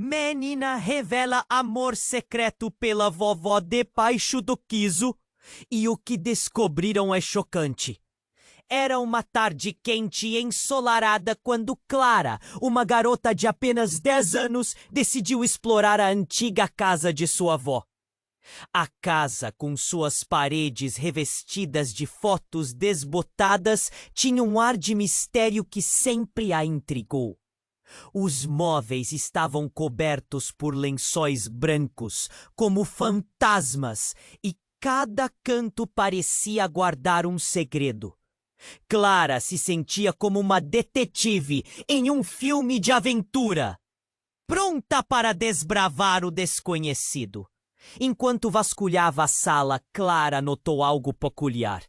Menina revela amor secreto pela vovó debaixo do quiso e o que descobriram é chocante. Era uma tarde quente e ensolarada quando Clara, uma garota de apenas 10 anos, decidiu explorar a antiga casa de sua avó. A casa, com suas paredes revestidas de fotos desbotadas, tinha um ar de mistério que sempre a intrigou. Os móveis estavam cobertos por lençóis brancos, como fantasmas, e cada canto parecia guardar um segredo. Clara se sentia como uma detetive em um filme de aventura, pronta para desbravar o desconhecido. Enquanto vasculhava a sala, Clara notou algo peculiar.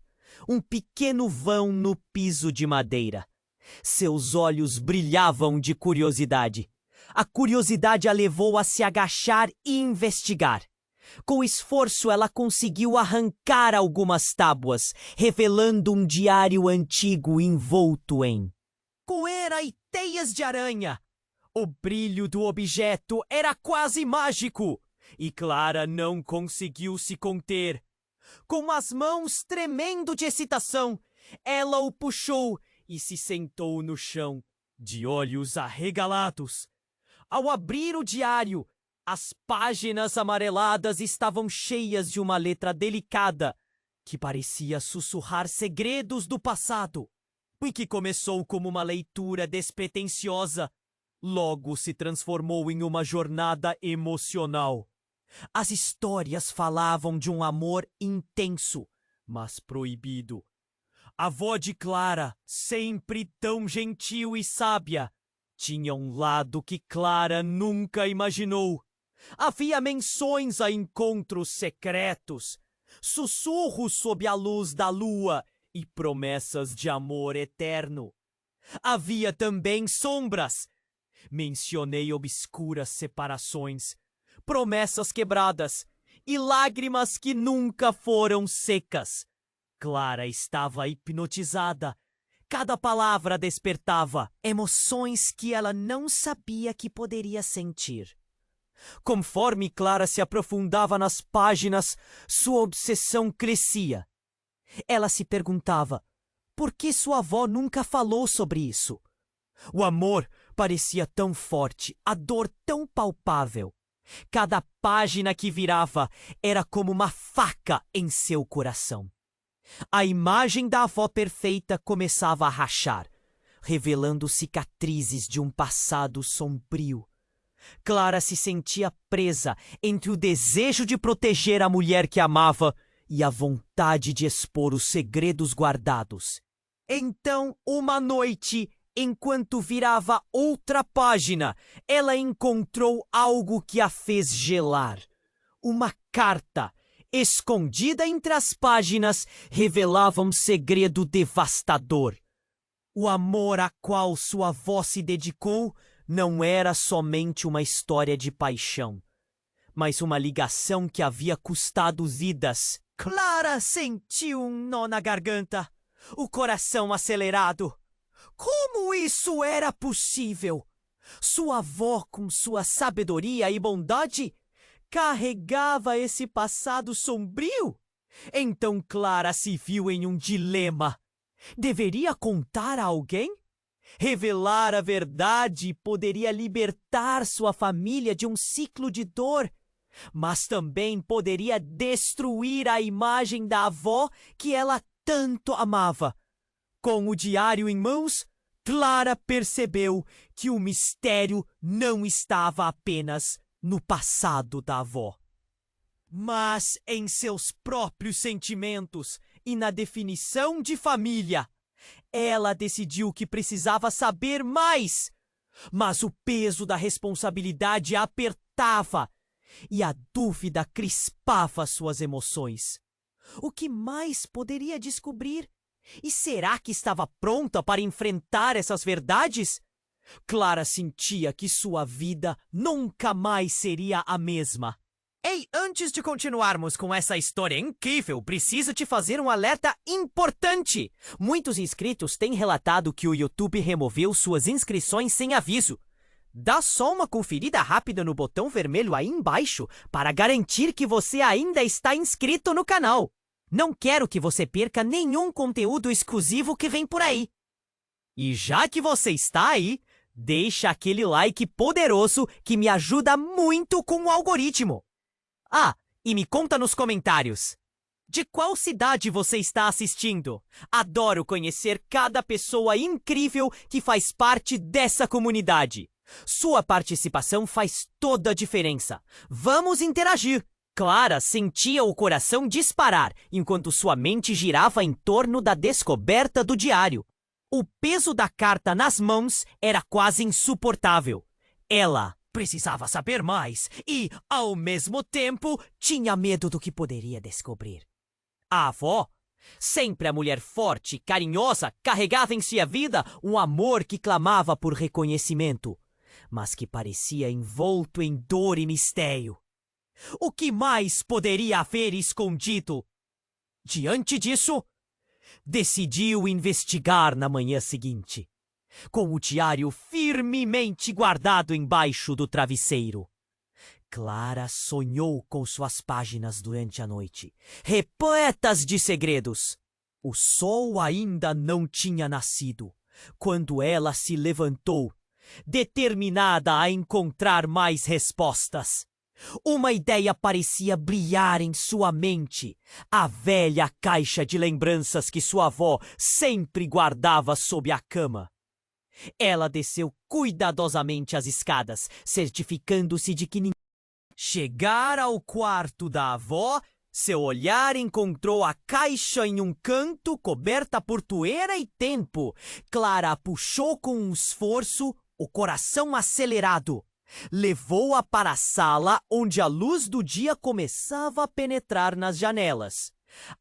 Um pequeno vão no piso de madeira. Seus olhos brilhavam de curiosidade. A curiosidade a levou a se agachar e investigar. Com esforço, ela conseguiu arrancar algumas tábuas, revelando um diário antigo envolto em poeira e teias de aranha. O brilho do objeto era quase mágico, e Clara não conseguiu se conter. Com as mãos tremendo de excitação, ela o puxou e se sentou no chão, de olhos arregalados. Ao abrir o diário, as páginas amareladas estavam cheias de uma letra delicada que parecia sussurrar segredos do passado. O que começou como uma leitura despretensiosa, logo se transformou em uma jornada emocional. As histórias falavam de um amor intenso, mas proibido. A avó de Clara, sempre tão gentil e sábia, tinha um lado que Clara nunca imaginou. Havia menções a encontros secretos, sussurros sob a luz da lua e promessas de amor eterno. Havia também sombras. Mencionei obscuras separações, promessas quebradas e lágrimas que nunca foram secas. Clara estava hipnotizada. Cada palavra despertava emoções que ela não sabia que poderia sentir. Conforme Clara se aprofundava nas páginas, sua obsessão crescia. Ela se perguntava por que sua avó nunca falou sobre isso. O amor parecia tão forte, a dor tão palpável. Cada página que virava era como uma faca em seu coração. A imagem da avó perfeita começava a rachar, revelando cicatrizes de um passado sombrio. Clara se sentia presa entre o desejo de proteger a mulher que amava e a vontade de expor os segredos guardados. Então, uma noite, enquanto virava outra página, ela encontrou algo que a fez gelar. Uma carta. Escondida entre as páginas, revelava um segredo devastador. O amor a qual sua avó se dedicou não era somente uma história de paixão, mas uma ligação que havia custado vidas. Clara sentiu um nó na garganta, o coração acelerado. Como isso era possível? Sua avó, com sua sabedoria e bondade, carregava esse passado sombrio? Então Clara se viu em um dilema. Deveria contar a alguém? Revelar a verdade poderia libertar sua família de um ciclo de dor, mas também poderia destruir a imagem da avó que ela tanto amava. Com o diário em mãos, Clara percebeu que o mistério não estava apenas no passado da avó, mas em seus próprios sentimentos e na definição de família. Ela decidiu que precisava saber mais, mas o peso da responsabilidade a apertava e a dúvida crispava suas emoções. O que mais poderia descobrir? E será que estava pronta para enfrentar essas verdades? Clara sentia que sua vida nunca mais seria a mesma. Ei, antes de continuarmos com essa história incrível, preciso te fazer um alerta importante. Muitos inscritos têm relatado que o YouTube removeu suas inscrições sem aviso. Dá só uma conferida rápida no botão vermelho aí embaixo para garantir que você ainda está inscrito no canal. Não quero que você perca nenhum conteúdo exclusivo que vem por aí. E já que você está aí, deixa aquele like poderoso que me ajuda muito com o algoritmo. Ah, e me conta nos comentários. De qual cidade você está assistindo? Adoro conhecer cada pessoa incrível que faz parte dessa comunidade. Sua participação faz toda a diferença. Vamos interagir! Clara sentia o coração disparar enquanto sua mente girava em torno da descoberta do diário. O peso da carta nas mãos era quase insuportável. Ela precisava saber mais e, ao mesmo tempo, tinha medo do que poderia descobrir. A avó, sempre a mulher forte e carinhosa, carregava em sua vida um amor que clamava por reconhecimento, mas que parecia envolto em dor e mistério. O que mais poderia haver escondido? Diante disso, decidiu investigar na manhã seguinte, com o diário firmemente guardado embaixo do travesseiro. Clara sonhou com suas páginas durante a noite, repletas de segredos. O sol ainda não tinha nascido quando ela se levantou, determinada a encontrar mais respostas. Uma ideia parecia brilhar em sua mente, a velha caixa de lembranças que sua avó sempre guardava sob a cama. Ela desceu cuidadosamente as escadas, certificando-se de que ninguém... Chegar ao quarto da avó, seu olhar encontrou a caixa em um canto, coberta por poeira e tempo. Clara a puxou com um esforço, o coração acelerado. Levou-a para a sala, onde a luz do dia começava a penetrar nas janelas.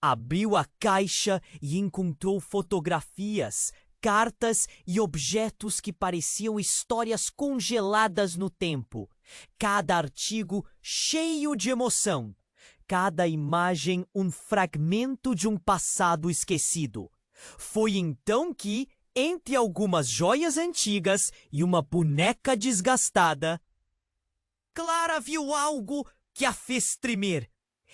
Abriu a caixa e encontrou fotografias, cartas e objetos que pareciam histórias congeladas no tempo. Cada artigo cheio de emoção. Cada imagem um fragmento de um passado esquecido. Foi então que, entre algumas joias antigas e uma boneca desgastada, Clara viu algo que a fez tremer.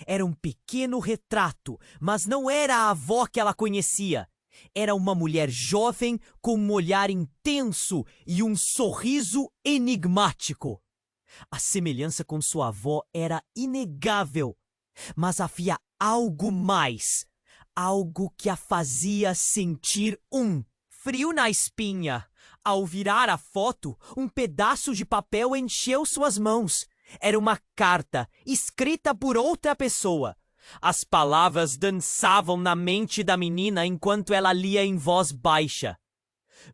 Era um pequeno retrato, mas não era a avó que ela conhecia. Era uma mulher jovem com um olhar intenso e um sorriso enigmático. A semelhança com sua avó era inegável, mas havia algo mais, algo que a fazia sentir um frio na espinha. Ao virar a foto, um pedaço de papel encheu suas mãos. Era uma carta, escrita por outra pessoa. As palavras dançavam na mente da menina enquanto ela lia em voz baixa.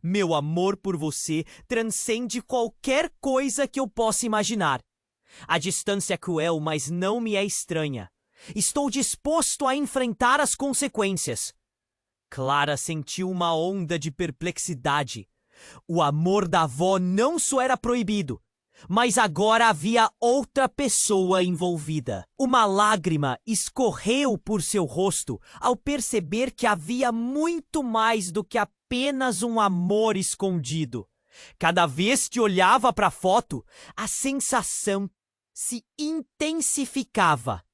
Meu amor por você transcende qualquer coisa que eu possa imaginar. A distância é cruel, mas não me é estranha. Estou disposto a enfrentar as consequências. Clara sentiu uma onda de perplexidade. O amor da avó não só era proibido, mas agora havia outra pessoa envolvida. Uma lágrima escorreu por seu rosto ao perceber que havia muito mais do que apenas um amor escondido. Cada vez que olhava para a foto, a sensação se intensificava.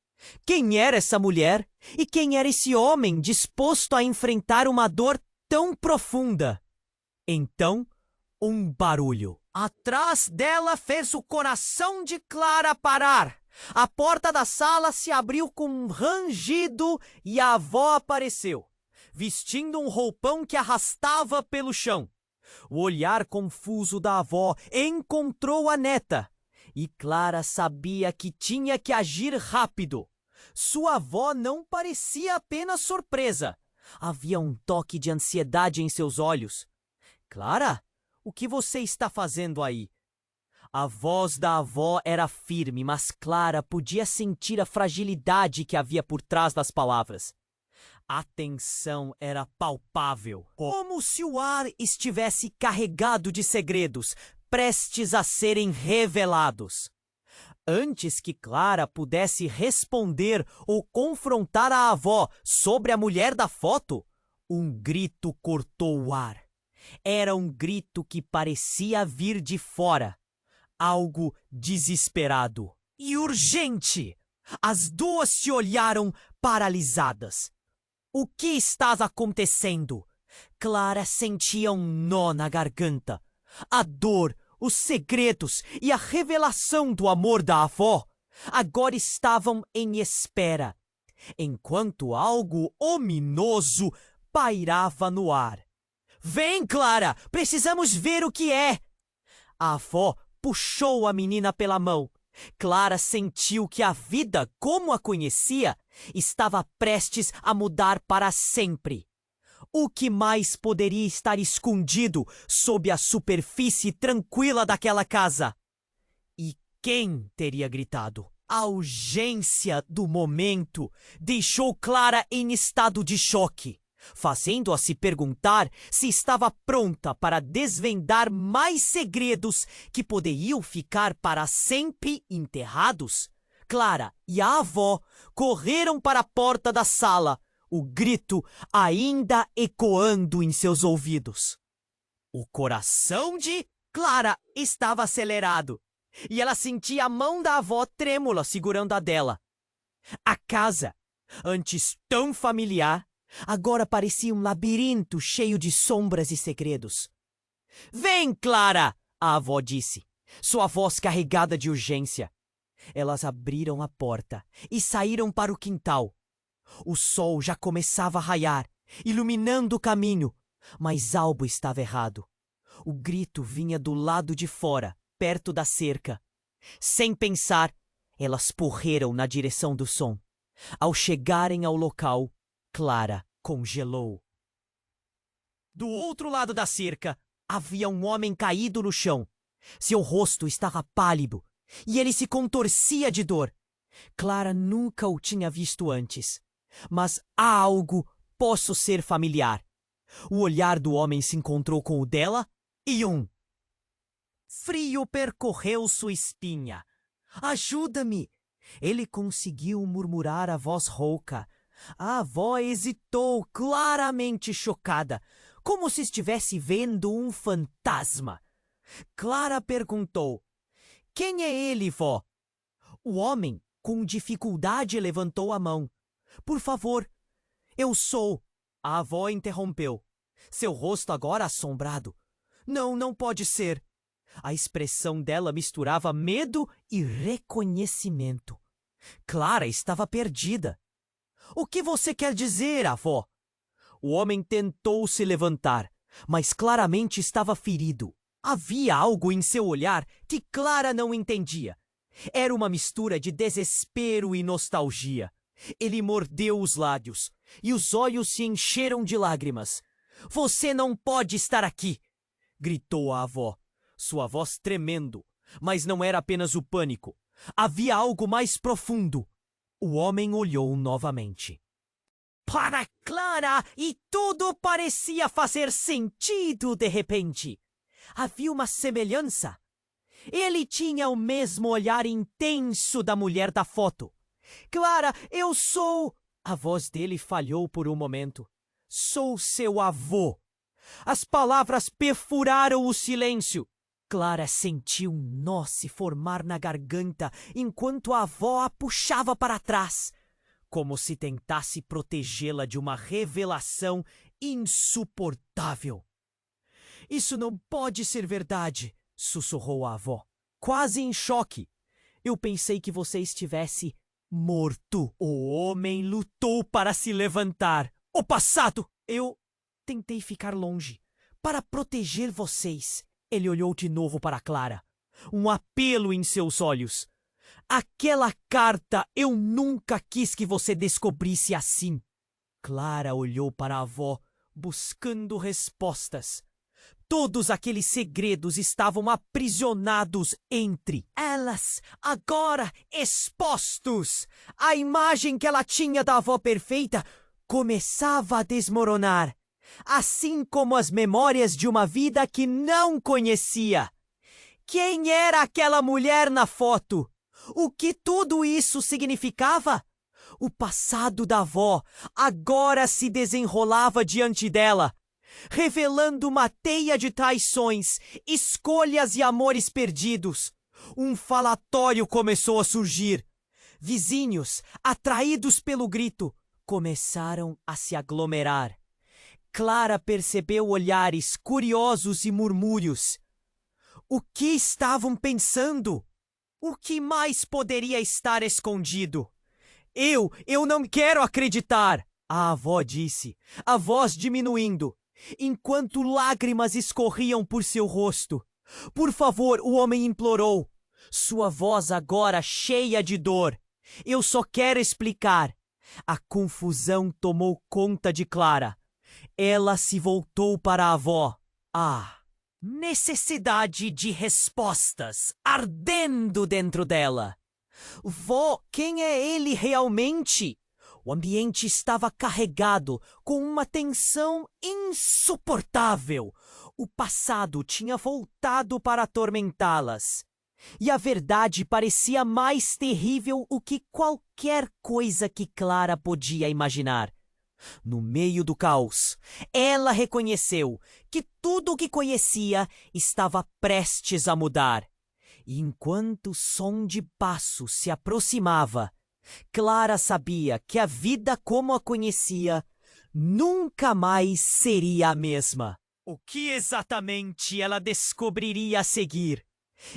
Quem era essa mulher? E quem era esse homem disposto a enfrentar uma dor tão profunda? Então, um barulho atrás dela fez o coração de Clara parar. A porta da sala se abriu com um rangido e a avó apareceu, vestindo um roupão que arrastava pelo chão. O olhar confuso da avó encontrou a neta, e Clara sabia que tinha que agir rápido. Sua avó não parecia apenas surpresa. Havia um toque de ansiedade em seus olhos. Clara, o que você está fazendo aí? A voz da avó era firme, mas Clara podia sentir a fragilidade que havia por trás das palavras. A tensão era palpável, como se o ar estivesse carregado de segredos, prestes a serem revelados. Antes que Clara pudesse responder ou confrontar a avó sobre a mulher da foto, um grito cortou o ar. Era um grito que parecia vir de fora. algo desesperado e urgente. As duas se olharam paralisadas. O que está acontecendo? Clara sentia um nó na garganta. A dor, os segredos e a revelação do amor da avó agora estavam em espera, enquanto algo ominoso pairava no ar. Vem, Clara! Precisamos ver o que é! A avó puxou a menina pela mão. Clara sentiu que a vida, como a conhecia, estava prestes a mudar para sempre. O que mais poderia estar escondido sob a superfície tranquila daquela casa? E quem teria gritado? A urgência do momento deixou Clara em estado de choque, fazendo-a se perguntar se estava pronta para desvendar mais segredos que poderiam ficar para sempre enterrados. Clara e a avó correram para a porta da sala, o grito ainda ecoando em seus ouvidos. O coração de Clara estava acelerado, e ela sentia a mão da avó trêmula segurando a dela. A casa, antes tão familiar, agora parecia um labirinto cheio de sombras e segredos. Vem, Clara! A avó disse, sua voz carregada de urgência. Elas abriram a porta e saíram para o quintal. O sol já começava a raiar, iluminando o caminho, mas algo estava errado. O grito vinha do lado de fora, perto da cerca. Sem pensar, elas correram na direção do som. Ao chegarem ao local, Clara congelou. Do outro lado da cerca, havia um homem caído no chão. Seu rosto estava pálido e ele se contorcia de dor. Clara nunca o tinha visto antes, mas há algo posso ser familiar. O olhar do homem se encontrou com o dela e frio percorreu sua espinha. Ajuda-me! Ele conseguiu murmurar a voz rouca. A avó hesitou, claramente chocada, como se estivesse vendo um fantasma. Clara perguntou: quem é ele, vó? O homem, com dificuldade, levantou a mão. Por favor, eu sou. A avó interrompeu, seu rosto agora assombrado. Não pode ser. A expressão dela misturava medo e reconhecimento. Clara estava perdida. O que você quer dizer, avó? O homem tentou se levantar, mas claramente estava ferido. Havia algo em seu olhar que Clara não entendia. Era uma mistura de desespero e nostalgia. Ele mordeu os lábios e os olhos se encheram de lágrimas. Você não pode estar aqui! Gritou a avó, sua voz tremendo, mas não era apenas o pânico. Havia algo mais profundo. O homem olhou novamente. Para Clara, e tudo parecia fazer sentido de repente. Havia uma semelhança. Ele tinha o mesmo olhar intenso da mulher da foto. Clara, eu sou... A voz dele falhou por um momento. Sou seu avô. As palavras perfuraram o silêncio. Clara sentiu um nó se formar na garganta enquanto a avó a puxava para trás, como se tentasse protegê-la de uma revelação insuportável. Isso não pode ser verdade, sussurrou a avó, quase em choque. Eu pensei que você estivesse morto. O homem lutou para se levantar. O passado! Eu tentei ficar longe, para proteger vocês. Ele olhou de novo para Clara, um apelo em seus olhos. Aquela carta eu nunca quis que você descobrisse assim. Clara olhou para a avó, buscando respostas. Todos aqueles segredos estavam aprisionados entre elas, agora expostos. A imagem que ela tinha da avó perfeita começava a desmoronar, assim como as memórias de uma vida que não conhecia. Quem era aquela mulher na foto? O que tudo isso significava? O passado da avó agora se desenrolava diante dela, revelando uma teia de traições, escolhas e amores perdidos. Um falatório começou a surgir. Vizinhos, atraídos pelo grito, começaram a se aglomerar. Clara percebeu olhares curiosos e murmúrios. O que estavam pensando? O que mais poderia estar escondido? Eu não quero acreditar! A avó disse, a voz diminuindo, enquanto lágrimas escorriam por seu rosto. Por favor, o homem implorou, sua voz agora cheia de dor. Eu só quero explicar. A confusão tomou conta de Clara. Ela se voltou para a avó. Necessidade de respostas ardendo dentro dela. Vó, quem é ele realmente? O ambiente estava carregado com uma tensão insuportável. O passado tinha voltado para atormentá-las. E a verdade parecia mais terrível do que qualquer coisa que Clara podia imaginar. No meio do caos, ela reconheceu que tudo o que conhecia estava prestes a mudar. E enquanto o som de passos se aproximava, Clara sabia que a vida como a conhecia nunca mais seria a mesma. O que exatamente ela descobriria a seguir?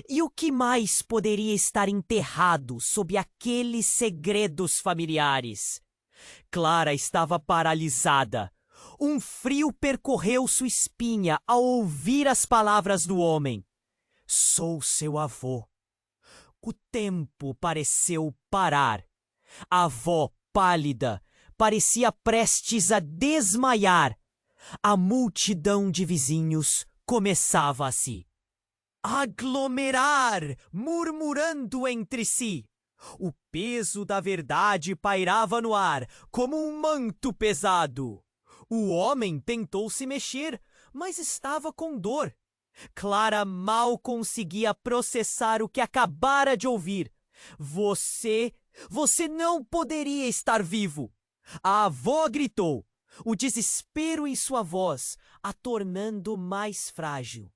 E o que mais poderia estar enterrado sob aqueles segredos familiares? Clara estava paralisada. Um frio percorreu sua espinha ao ouvir as palavras do homem. Sou seu avô. O tempo pareceu parar. A avó, pálida, parecia prestes a desmaiar. A multidão de vizinhos começava a se aglomerar, murmurando entre si. O peso da verdade pairava no ar, como um manto pesado. O homem tentou se mexer, mas estava com dor. Clara mal conseguia processar o que acabara de ouvir. Você não poderia estar vivo! A avó gritou, o desespero em sua voz a tornando mais frágil.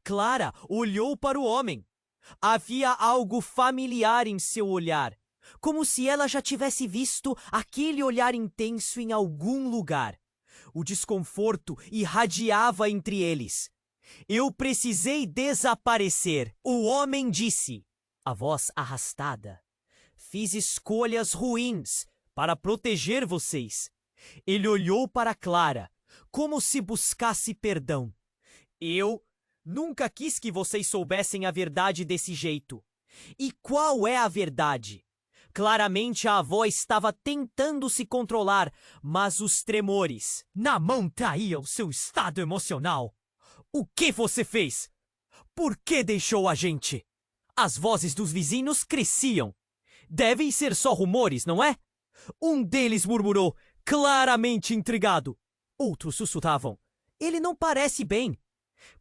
Clara olhou para o homem. Havia algo familiar em seu olhar, como se ela já tivesse visto aquele olhar intenso em algum lugar. O desconforto irradiava entre eles. Eu precisei desaparecer, o homem disse, a voz arrastada. Fiz escolhas ruins para proteger vocês. Ele olhou para Clara, como se buscasse perdão. Eu nunca quis que vocês soubessem a verdade desse jeito. E qual é a verdade? Claramente a avó estava tentando se controlar, mas os tremores na mão traíam seu estado emocional. O que você fez? Por que deixou a gente? As vozes dos vizinhos cresciam. Devem ser só rumores, não é? Um deles murmurou, claramente intrigado. Outros sussurravam. Ele não parece bem.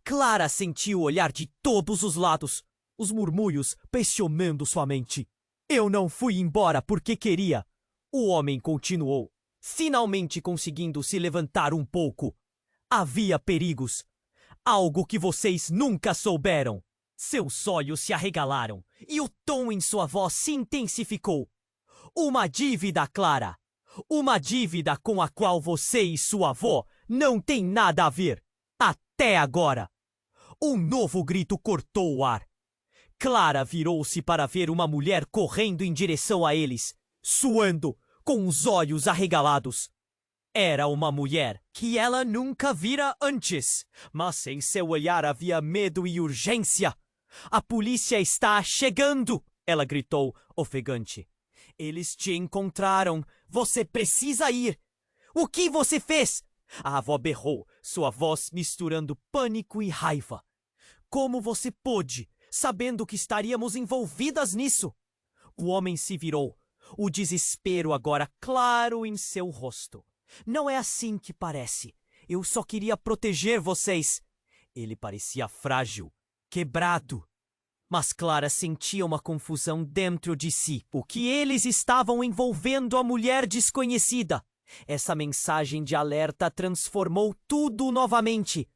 Clara sentiu o olhar de todos os lados, os murmúrios pressionando sua mente. Eu não fui embora porque queria. O homem continuou, finalmente conseguindo se levantar um pouco. Havia perigos. Algo que vocês nunca souberam. Seus olhos se arregalaram e o tom em sua voz se intensificou. Uma dívida, Clara. Uma dívida com a qual você e sua avó não têm nada a ver. Até agora. Um novo grito cortou o ar. Clara virou-se para ver uma mulher correndo em direção a eles, suando, com os olhos arregalados. Era uma mulher que ela nunca vira antes, mas em seu olhar havia medo e urgência. A polícia está chegando, ela gritou, ofegante. Eles te encontraram. Você precisa ir. O que você fez? A avó berrou, sua voz misturando pânico e raiva. Como você pôde, sabendo que estaríamos envolvidas nisso? O homem se virou, o desespero agora claro em seu rosto. Não é assim que parece. Eu só queria proteger vocês. Ele parecia frágil, quebrado. Mas Clara sentia uma confusão dentro de si. O que eles estavam envolvendo a mulher desconhecida? Essa mensagem de alerta transformou tudo novamente.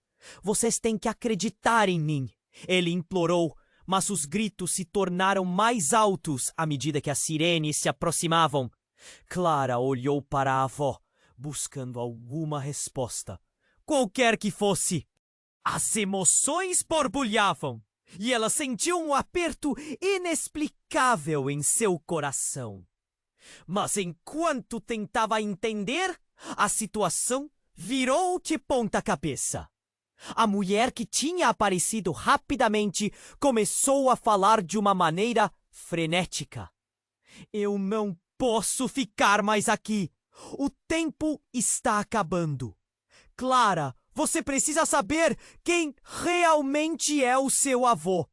Vocês têm que acreditar em mim. Ele implorou, Mas os gritos se tornaram mais altos à medida que as sirenes se aproximavam. Clara olhou para a avó, buscando alguma resposta, qualquer que fosse. As emoções borbulhavam e ela sentiu um aperto inexplicável em seu coração. Mas enquanto tentava entender, a situação virou de ponta cabeça. A mulher que tinha aparecido rapidamente começou a falar de uma maneira frenética. Eu não posso ficar mais aqui. O tempo está acabando. Clara, você precisa saber quem realmente é o seu avô.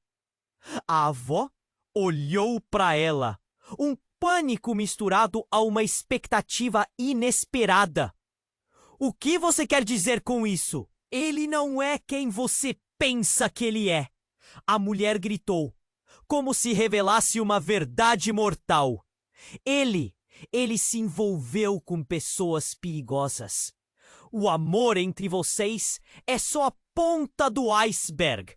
A avó olhou para ela, um pânico misturado a uma expectativa inesperada. O que você quer dizer com isso? Ele não é quem você pensa que ele é. A mulher gritou, como se revelasse uma verdade mortal. Ele se envolveu com pessoas perigosas. O amor entre vocês é só a ponta do iceberg.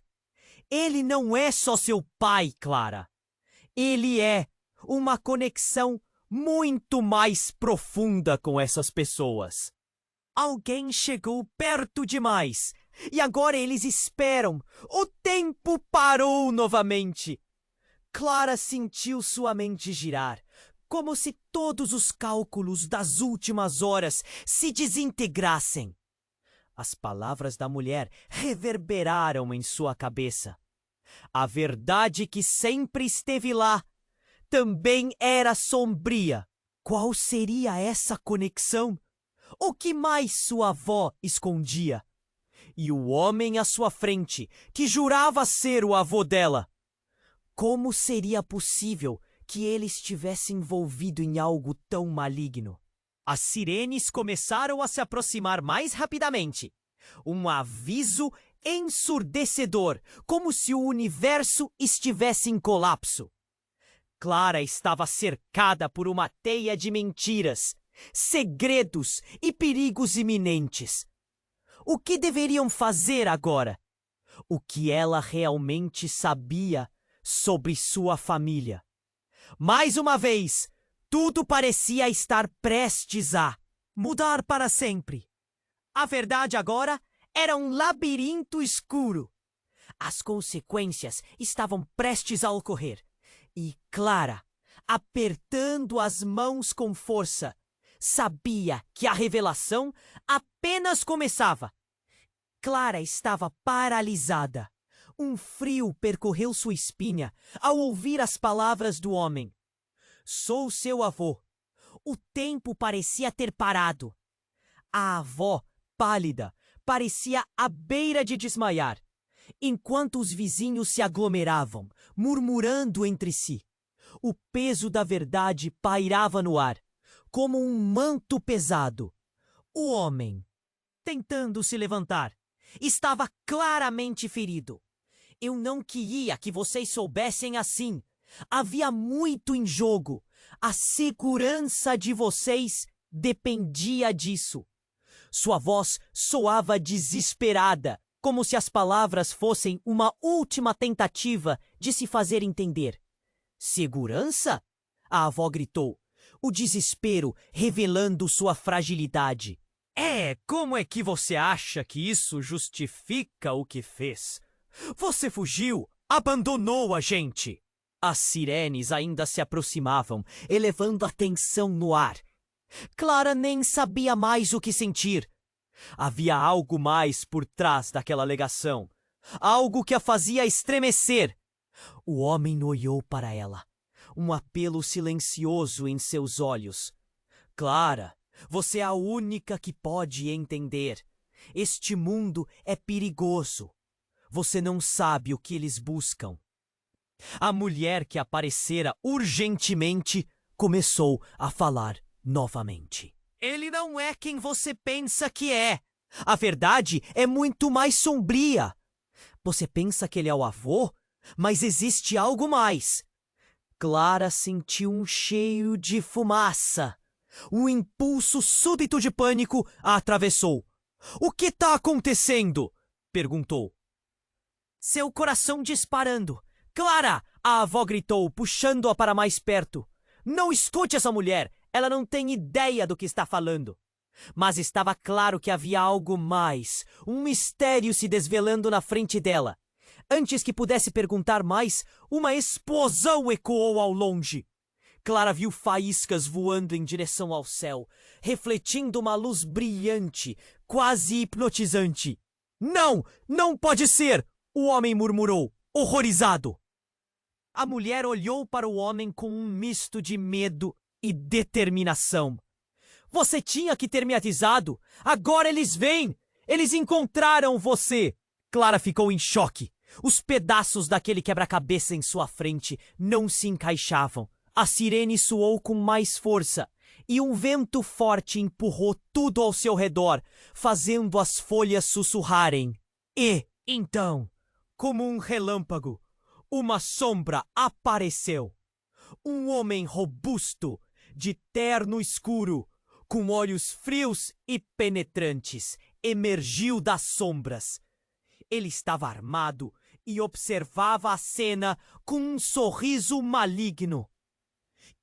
Ele não é só seu pai, Clara. Ele é uma conexão muito mais profunda com essas pessoas. Alguém chegou perto demais e agora eles esperam. O tempo parou novamente. Clara sentiu sua mente girar, como se todos os cálculos das últimas horas se desintegrassem. As palavras da mulher reverberaram em sua cabeça. A verdade que sempre esteve lá também era sombria. Qual seria essa conexão? O que mais sua avó escondia? E o homem à sua frente, que jurava ser o avô dela. Como seria possível que ele estivesse envolvido em algo tão maligno? As sirenes começaram a se aproximar mais rapidamente. Um aviso ensurdecedor, como se o universo estivesse em colapso. Clara estava cercada por uma teia de mentiras, segredos e perigos iminentes. O que deveriam fazer agora? O que ela realmente sabia sobre sua família? Mais uma vez, tudo parecia estar prestes a mudar para sempre. A verdade agora era um labirinto escuro. As consequências estavam prestes a ocorrer. E Clara, apertando as mãos com força, sabia que a revelação apenas começava. Clara estava paralisada. Um frio percorreu sua espinha ao ouvir as palavras do homem. Sou seu avô. O tempo parecia ter parado. A avó, pálida, parecia à beira de desmaiar, enquanto os vizinhos se aglomeravam, murmurando entre si. O peso da verdade pairava no ar, como um manto pesado. O homem, tentando se levantar, estava claramente ferido. Eu não queria que vocês soubessem assim. Havia muito em jogo. A segurança de vocês dependia disso. Sua voz soava desesperada, como se as palavras fossem uma última tentativa de se fazer entender. Segurança? A avó gritou, o desespero revelando sua fragilidade. Como é que você acha que isso justifica o que fez? Você fugiu, abandonou a gente. As sirenes ainda se aproximavam, elevando a tensão no ar. Clara nem sabia mais o que sentir. Havia algo mais por trás daquela alegação. Algo que a fazia estremecer. O homem olhou para ela, um apelo silencioso em seus olhos. Clara, você é a única que pode entender. Este mundo é perigoso. Você não sabe o que eles buscam. A mulher que aparecera urgentemente começou a falar novamente. Ele não é quem você pensa que é. A verdade é muito mais sombria. Você pensa que ele é o avô, mas existe algo mais. Clara sentiu um cheiro de fumaça. Um impulso súbito de pânico a atravessou. O que está acontecendo? Perguntou. Seu coração disparando, Clara! A avó gritou, puxando-a para mais perto. Não escute essa mulher! Ela não tem ideia do que está falando. Mas estava claro que havia algo mais, um mistério se desvelando na frente dela. Antes que pudesse perguntar mais, uma explosão ecoou ao longe. Clara viu faíscas voando em direção ao céu, refletindo uma luz brilhante, quase hipnotizante. Não! Não pode ser! O homem murmurou, horrorizado. A mulher olhou para o homem com um misto de medo e determinação. Você tinha que ter me avisado! Agora eles vêm! Eles encontraram você! Clara ficou em choque. Os pedaços daquele quebra-cabeça em sua frente não se encaixavam. A sirene soou com mais força e um vento forte empurrou tudo ao seu redor, fazendo as folhas sussurrarem. E, então, como um relâmpago, uma sombra apareceu. Um homem robusto, de terno escuro, com olhos frios e penetrantes, emergiu das sombras. Ele estava armado e observava a cena com um sorriso maligno.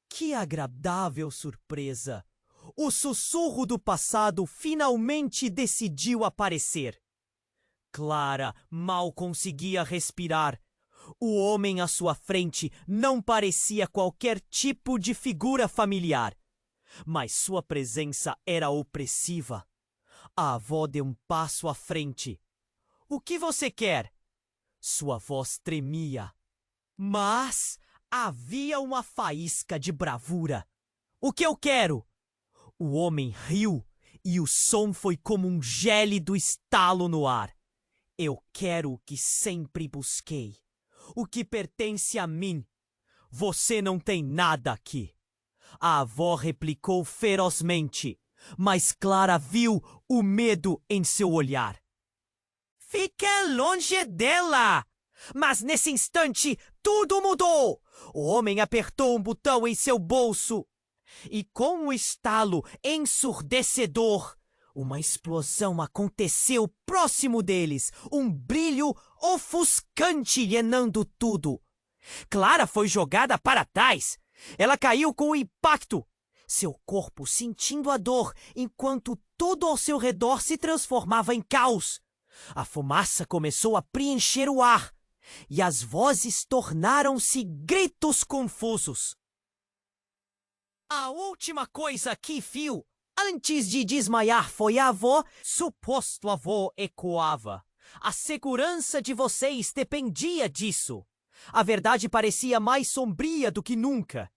Que agradável surpresa! O sussurro do passado finalmente decidiu aparecer. Clara mal conseguia respirar. O homem à sua frente não parecia qualquer tipo de figura familiar, mas sua presença era opressiva. A avó deu um passo à frente. O que você quer? Sua voz tremia. Mas havia uma faísca de bravura. O que eu quero? O homem riu e o som foi como um gélido estalo no ar. Eu quero o que sempre busquei. O que pertence a mim. Você não tem nada aqui. A avó replicou ferozmente, mas Clara viu o medo em seu olhar. Fique longe dela! Mas nesse instante, tudo mudou! O homem apertou um botão em seu bolso e, com um estalo ensurdecedor, uma explosão aconteceu próximo deles, um brilho ofuscante llenando tudo. Clara foi jogada para trás. Ela caiu com o impacto, seu corpo sentindo a dor, enquanto tudo ao seu redor se transformava em caos. A fumaça começou a preencher o ar, e as vozes tornaram-se gritos confusos. A última coisa que viu, antes de desmaiar, foi a avó. Suposto avô ecoava. A segurança de vocês dependia disso. A verdade parecia mais sombria do que nunca.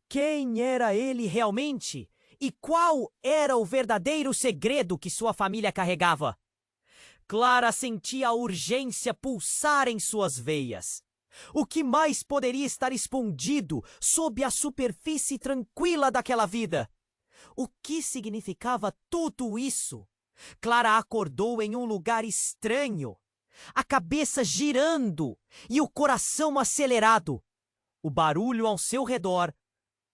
Quem era ele realmente? E qual era o verdadeiro segredo que sua família carregava? Clara sentia a urgência pulsar em suas veias. O que mais poderia estar escondido sob a superfície tranquila daquela vida? O que significava tudo isso? Clara acordou em um lugar estranho, a cabeça girando e o coração acelerado. O barulho ao seu redor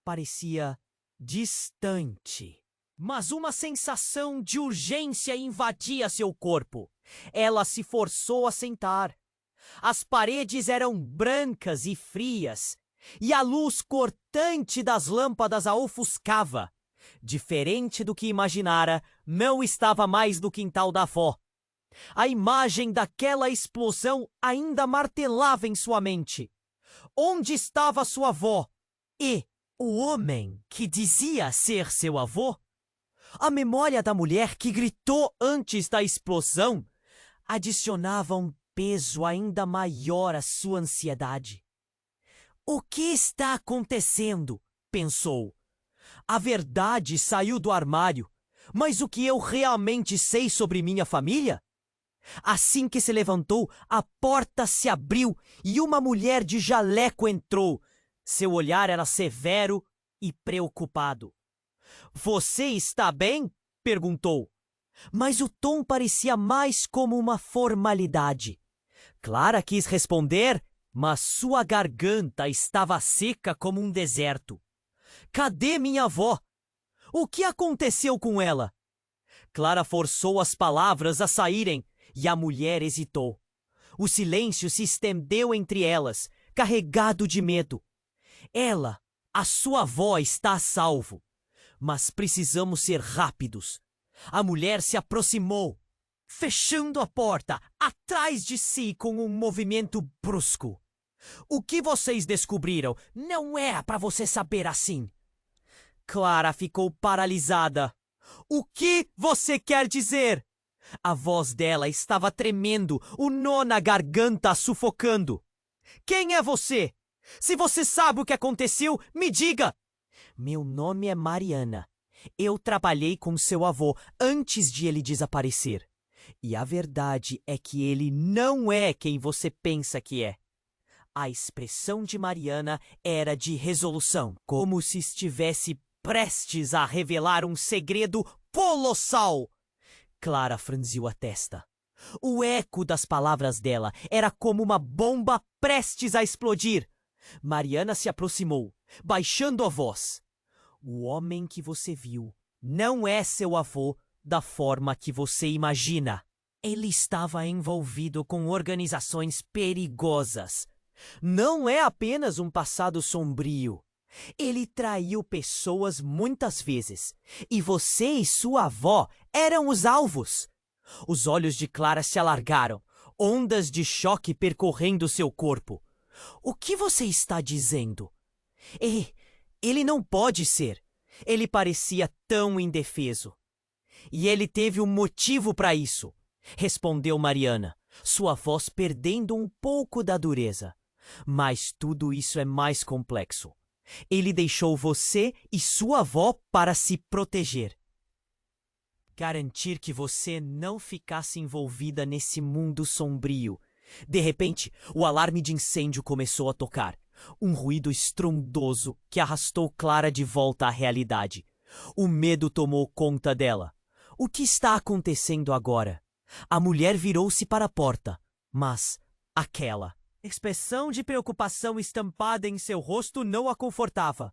parecia distante, mas uma sensação de urgência invadia seu corpo. Ela se forçou a sentar. As paredes eram brancas e frias, e a luz cortante das lâmpadas a ofuscava. Diferente do que imaginara, não estava mais no quintal da avó. A imagem daquela explosão ainda martelava em sua mente. Onde estava sua avó? E o homem que dizia ser seu avô? A memória da mulher que gritou antes da explosão adicionava um peso ainda maior à sua ansiedade. O que está acontecendo? Pensou. A verdade saiu do armário, mas o que eu realmente sei sobre minha família? Assim que se levantou, a porta se abriu e uma mulher de jaleco entrou. Seu olhar era severo e preocupado. Você está bem? Perguntou. Mas o tom parecia mais como uma formalidade. Clara quis responder, mas sua garganta estava seca como um deserto. Cadê minha avó? O que aconteceu com ela? Clara forçou as palavras a saírem e a mulher hesitou. O silêncio se estendeu entre elas, carregado de medo. Ela, a sua avó, está a salvo. Mas precisamos ser rápidos. A mulher se aproximou, fechando a porta atrás de si com um movimento brusco. O que vocês descobriram não é para você saber assim. Clara ficou paralisada. O que você quer dizer? A voz dela estava tremendo, o nó na garganta a sufocando. Quem é você? Se você sabe o que aconteceu, me diga! Meu nome é Mariana. Eu trabalhei com seu avô antes de ele desaparecer. E a verdade é que ele não é quem você pensa que é. A expressão de Mariana era de resolução, como se estivesse prestes a revelar um segredo colossal. Clara franziu a testa. O eco das palavras dela era como uma bomba prestes a explodir. Mariana se aproximou, baixando a voz. O homem que você viu não é seu avô da forma que você imagina. Ele estava envolvido com organizações perigosas. Não é apenas um passado sombrio. Ele traiu pessoas muitas vezes. E você e sua avó eram os alvos. Os olhos de Clara se alargaram, ondas de choque percorrendo seu corpo. O que você está dizendo? Ele não pode ser. Ele parecia tão indefeso. E ele teve um motivo para isso, respondeu Mariana, sua voz perdendo um pouco da dureza. Mas tudo isso é mais complexo. Ele deixou você e sua avó para se proteger. Garantir que você não ficasse envolvida nesse mundo sombrio. De repente, o alarme de incêndio começou a tocar. Um ruído estrondoso que arrastou Clara de volta à realidade. O medo tomou conta dela. O que está acontecendo agora? A mulher virou-se para a porta, mas aquela expressão de preocupação estampada em seu rosto não a confortava.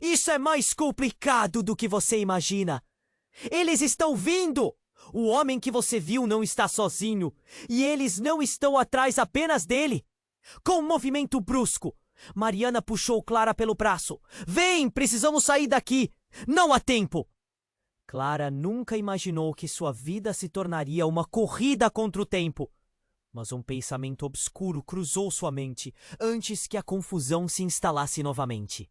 Isso é mais complicado do que você imagina. Eles estão vindo! O homem que você viu não está sozinho, e eles não estão atrás apenas dele. Com um movimento brusco, Mariana puxou Clara pelo braço. Vem, precisamos sair daqui! Não há tempo! Clara nunca imaginou que sua vida se tornaria uma corrida contra o tempo. Mas um pensamento obscuro cruzou sua mente antes que a confusão se instalasse novamente.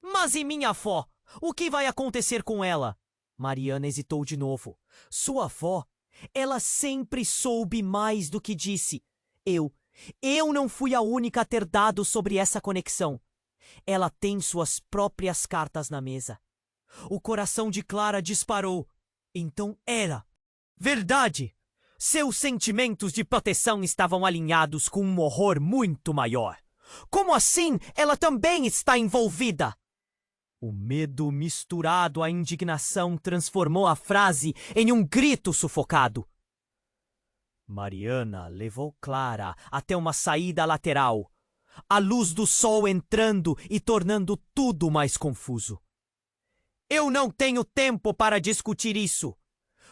Mas e minha avó? O que vai acontecer com ela? Mariana hesitou de novo. Sua avó? Ela sempre soube mais do que disse. Eu não fui a única a ter dados sobre essa conexão. Ela tem suas próprias cartas na mesa. O coração de Clara disparou. Então era verdade! Seus sentimentos de proteção estavam alinhados com um horror muito maior. Como assim ela também está envolvida? O medo misturado à indignação transformou a frase em um grito sufocado. Mariana levou Clara até uma saída lateral, a luz do sol entrando e tornando tudo mais confuso. Eu não tenho tempo para discutir isso.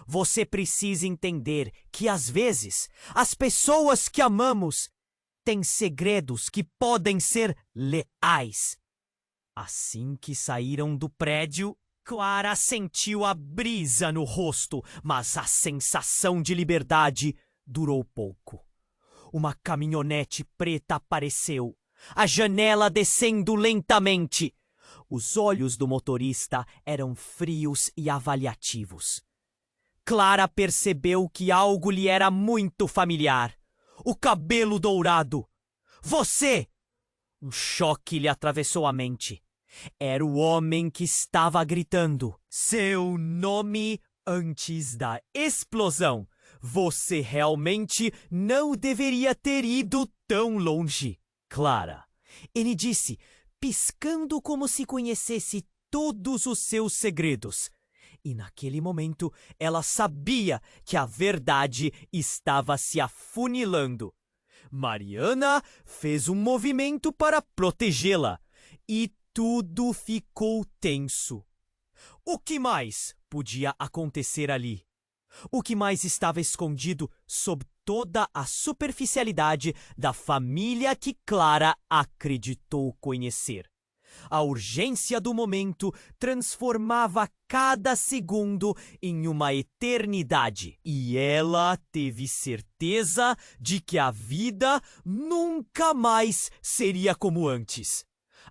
Você precisa entender que, às vezes, as pessoas que amamos têm segredos que podem ser leais. Assim que saíram do prédio, Clara sentiu a brisa no rosto, mas a sensação de liberdade durou pouco. Uma caminhonete preta apareceu, a janela descendo lentamente. Os olhos do motorista eram frios e avaliativos. Clara percebeu que algo lhe era muito familiar. O cabelo dourado. Você! Um choque lhe atravessou a mente. Era o homem que estava gritando seu nome antes da explosão. Você realmente não deveria ter ido tão longe, Clara. Ele disse, piscando como se conhecesse todos os seus segredos. E naquele momento ela sabia que a verdade estava se afunilando. Mariana fez um movimento para protegê-la e tudo ficou tenso. O que mais podia acontecer ali? O que mais estava escondido sob toda a superficialidade da família que Clara acreditou conhecer. A urgência do momento transformava cada segundo em uma eternidade. E ela teve certeza de que a vida nunca mais seria como antes.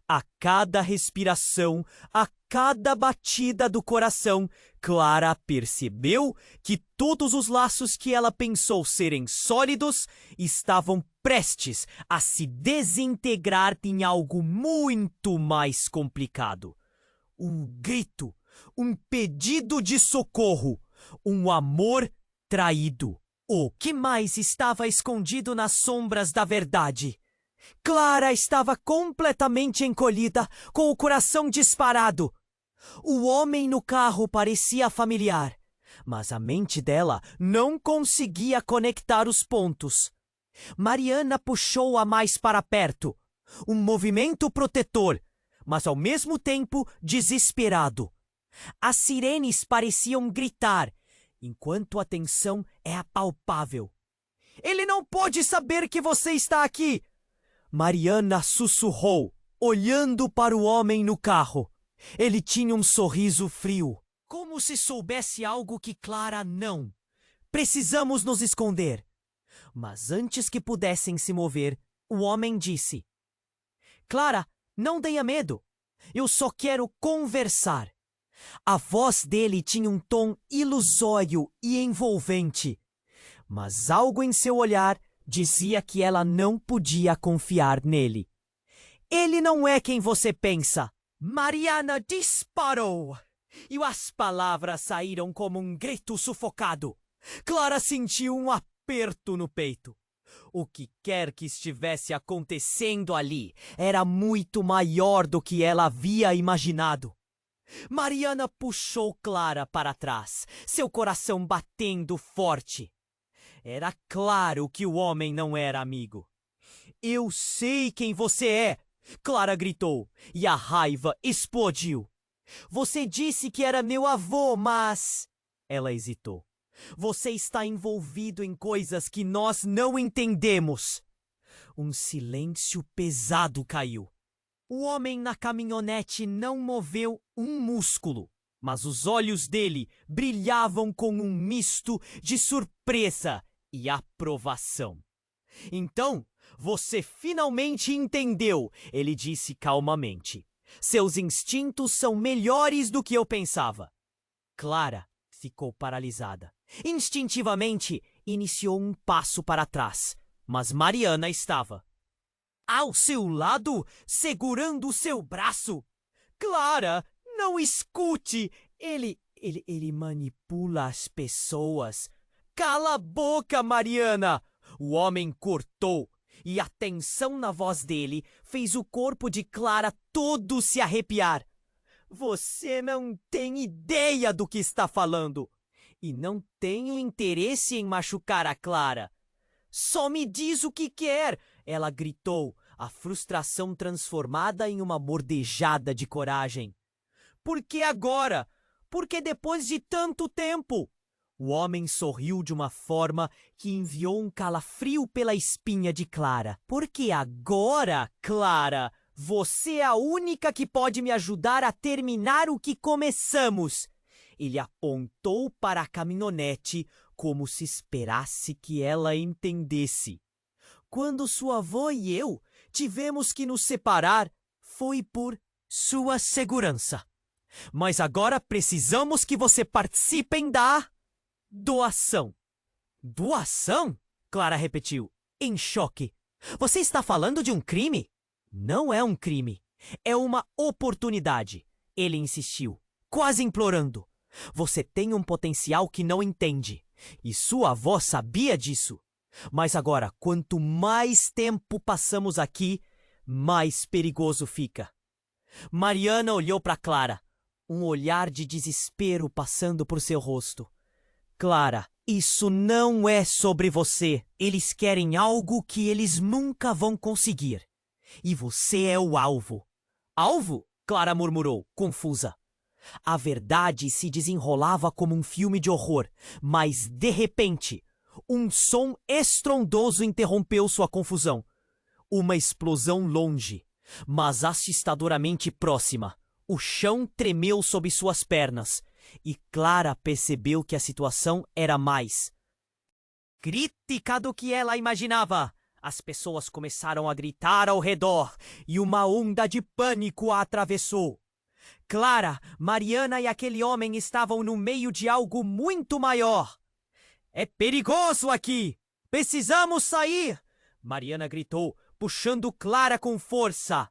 A cada respiração, a cada batida do coração, Clara percebeu que todos os laços que ela pensou serem sólidos estavam prestes a se desintegrar em algo muito mais complicado. Um grito, um pedido de socorro, um amor traído. O que mais estava escondido nas sombras da verdade? Clara estava completamente encolhida, com o coração disparado. O homem no carro parecia familiar, mas a mente dela não conseguia conectar os pontos. Mariana puxou-a mais para perto, um movimento protetor, mas ao mesmo tempo desesperado. As sirenes pareciam gritar, enquanto a tensão é apalpável. "Ele não pode saber que você está aqui!" Mariana sussurrou, olhando para o homem no carro. Ele tinha um sorriso frio, como se soubesse algo que Clara não. "Precisamos nos esconder." Mas antes que pudessem se mover, o homem disse: "Clara, não tenha medo. Eu só quero conversar." A voz dele tinha um tom ilusório e envolvente, mas algo em seu olhar dizia que ela não podia confiar nele. "Ele não é quem você pensa." Mariana disparou, e as palavras saíram como um grito sufocado. Clara sentiu um aperto no peito. O que quer que estivesse acontecendo ali era muito maior do que ela havia imaginado. Mariana puxou Clara para trás, seu coração batendo forte. Era claro que o homem não era amigo. "Eu sei quem você é!" Clara gritou, e a raiva explodiu. "Você disse que era meu avô, mas..." Ela hesitou. "Você está envolvido em coisas que nós não entendemos." Um silêncio pesado caiu. O homem na caminhonete não moveu um músculo, mas os olhos dele brilhavam com um misto de surpresa e aprovação. "Então, você finalmente entendeu", ele disse calmamente. "Seus instintos são melhores do que eu pensava." Clara ficou paralisada. Instintivamente, iniciou um passo para trás, mas Mariana estava ao seu lado, segurando o seu braço. "Clara, não escute! Ele manipula as pessoas." "Cala a boca, Mariana!" O homem cortou, e a tensão na voz dele fez o corpo de Clara todo se arrepiar. "Você não tem ideia do que está falando. E não tenho interesse em machucar a Clara." "Só me diz o que quer!" ela gritou, a frustração transformada em uma mordejada de coragem. "Por que agora? Por que depois de tanto tempo?" O homem sorriu de uma forma que enviou um calafrio pela espinha de Clara. "Porque agora, Clara, você é a única que pode me ajudar a terminar o que começamos." Ele apontou para a caminhonete como se esperasse que ela entendesse. "Quando sua avó e eu tivemos que nos separar, foi por sua segurança. Mas agora precisamos que você participem da doação." "Doação?" Clara repetiu, em choque. "Você está falando de um crime?" "Não é um crime. É uma oportunidade." Ele insistiu, quase implorando. "Você tem um potencial que não entende. E sua avó sabia disso. Mas agora, quanto mais tempo passamos aqui, mais perigoso fica." Mariana olhou para Clara, um olhar de desespero passando por seu rosto. "Clara, isso não é sobre você. Eles querem algo que eles nunca vão conseguir. E você é o alvo." "Alvo?" Clara murmurou, confusa. A verdade se desenrolava como um filme de horror, mas, de repente, Um som estrondoso interrompeu sua confusão. Uma explosão longe, mas assustadoramente próxima. O chão tremeu sob suas pernas, e Clara percebeu que a situação era mais crítica do que ela imaginava. As pessoas começaram a gritar ao redor, e uma onda de pânico a atravessou. Clara, Mariana e aquele homem estavam no meio de algo muito maior. É perigoso aqui! Precisamos sair! Mariana gritou, puxando Clara com força.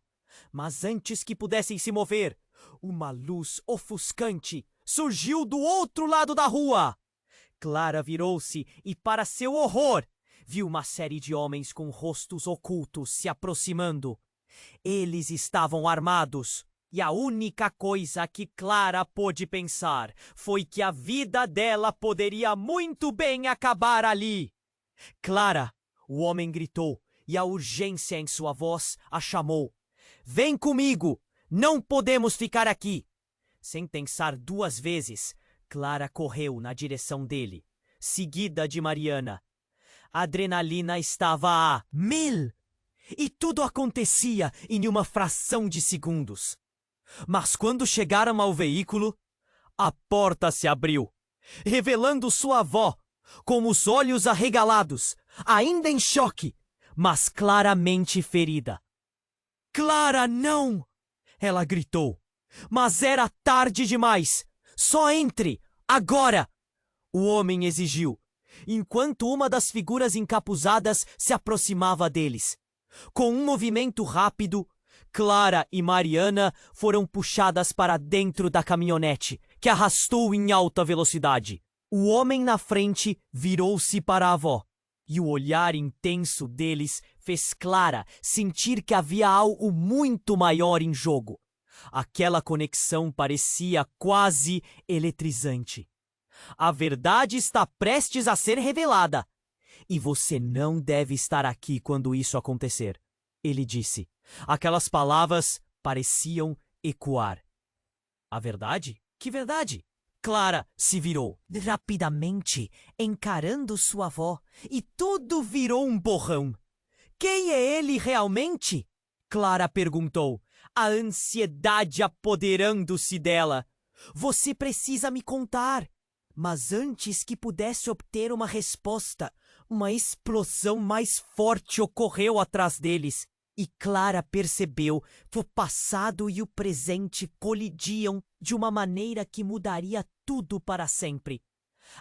Mas antes que pudessem se mover, uma luz ofuscante surgiu do outro lado da rua. Clara virou-se e, para seu horror, viu uma série de homens com rostos ocultos se aproximando. Eles estavam armados. E a única coisa que Clara pôde pensar foi que a vida dela poderia muito bem acabar ali. Clara, o homem gritou, e a urgência em sua voz a chamou. Vem comigo! Não podemos ficar aqui! Sem pensar duas vezes, Clara correu na direção dele, seguida de Mariana. A adrenalina estava a 1000! E tudo acontecia em uma fração de segundos. Mas quando chegaram ao veículo, a porta se abriu, revelando sua avó, com os olhos arregalados, ainda em choque, mas claramente ferida. Clara, não! Ela gritou. Mas era tarde demais. Só entre, agora! O homem exigiu, enquanto uma das figuras encapuzadas se aproximava deles. Com um movimento rápido, Clara e Mariana foram puxadas para dentro da caminhonete, que arrastou em alta velocidade. O homem na frente virou-se para a avó, e o olhar intenso deles fez Clara sentir que havia algo muito maior em jogo. Aquela conexão parecia quase eletrizante. A verdade está prestes a ser revelada, e você não deve estar aqui quando isso acontecer, ele disse. Aquelas palavras pareciam ecoar. A verdade? Que verdade? Clara se virou rapidamente, encarando sua avó, e tudo virou um borrão. Quem é ele realmente? Clara perguntou, a ansiedade apoderando-se dela. Você precisa me contar. Mas antes que pudesse obter uma resposta, uma explosão mais forte ocorreu atrás deles. E Clara percebeu que o passado e o presente colidiam de uma maneira que mudaria tudo para sempre.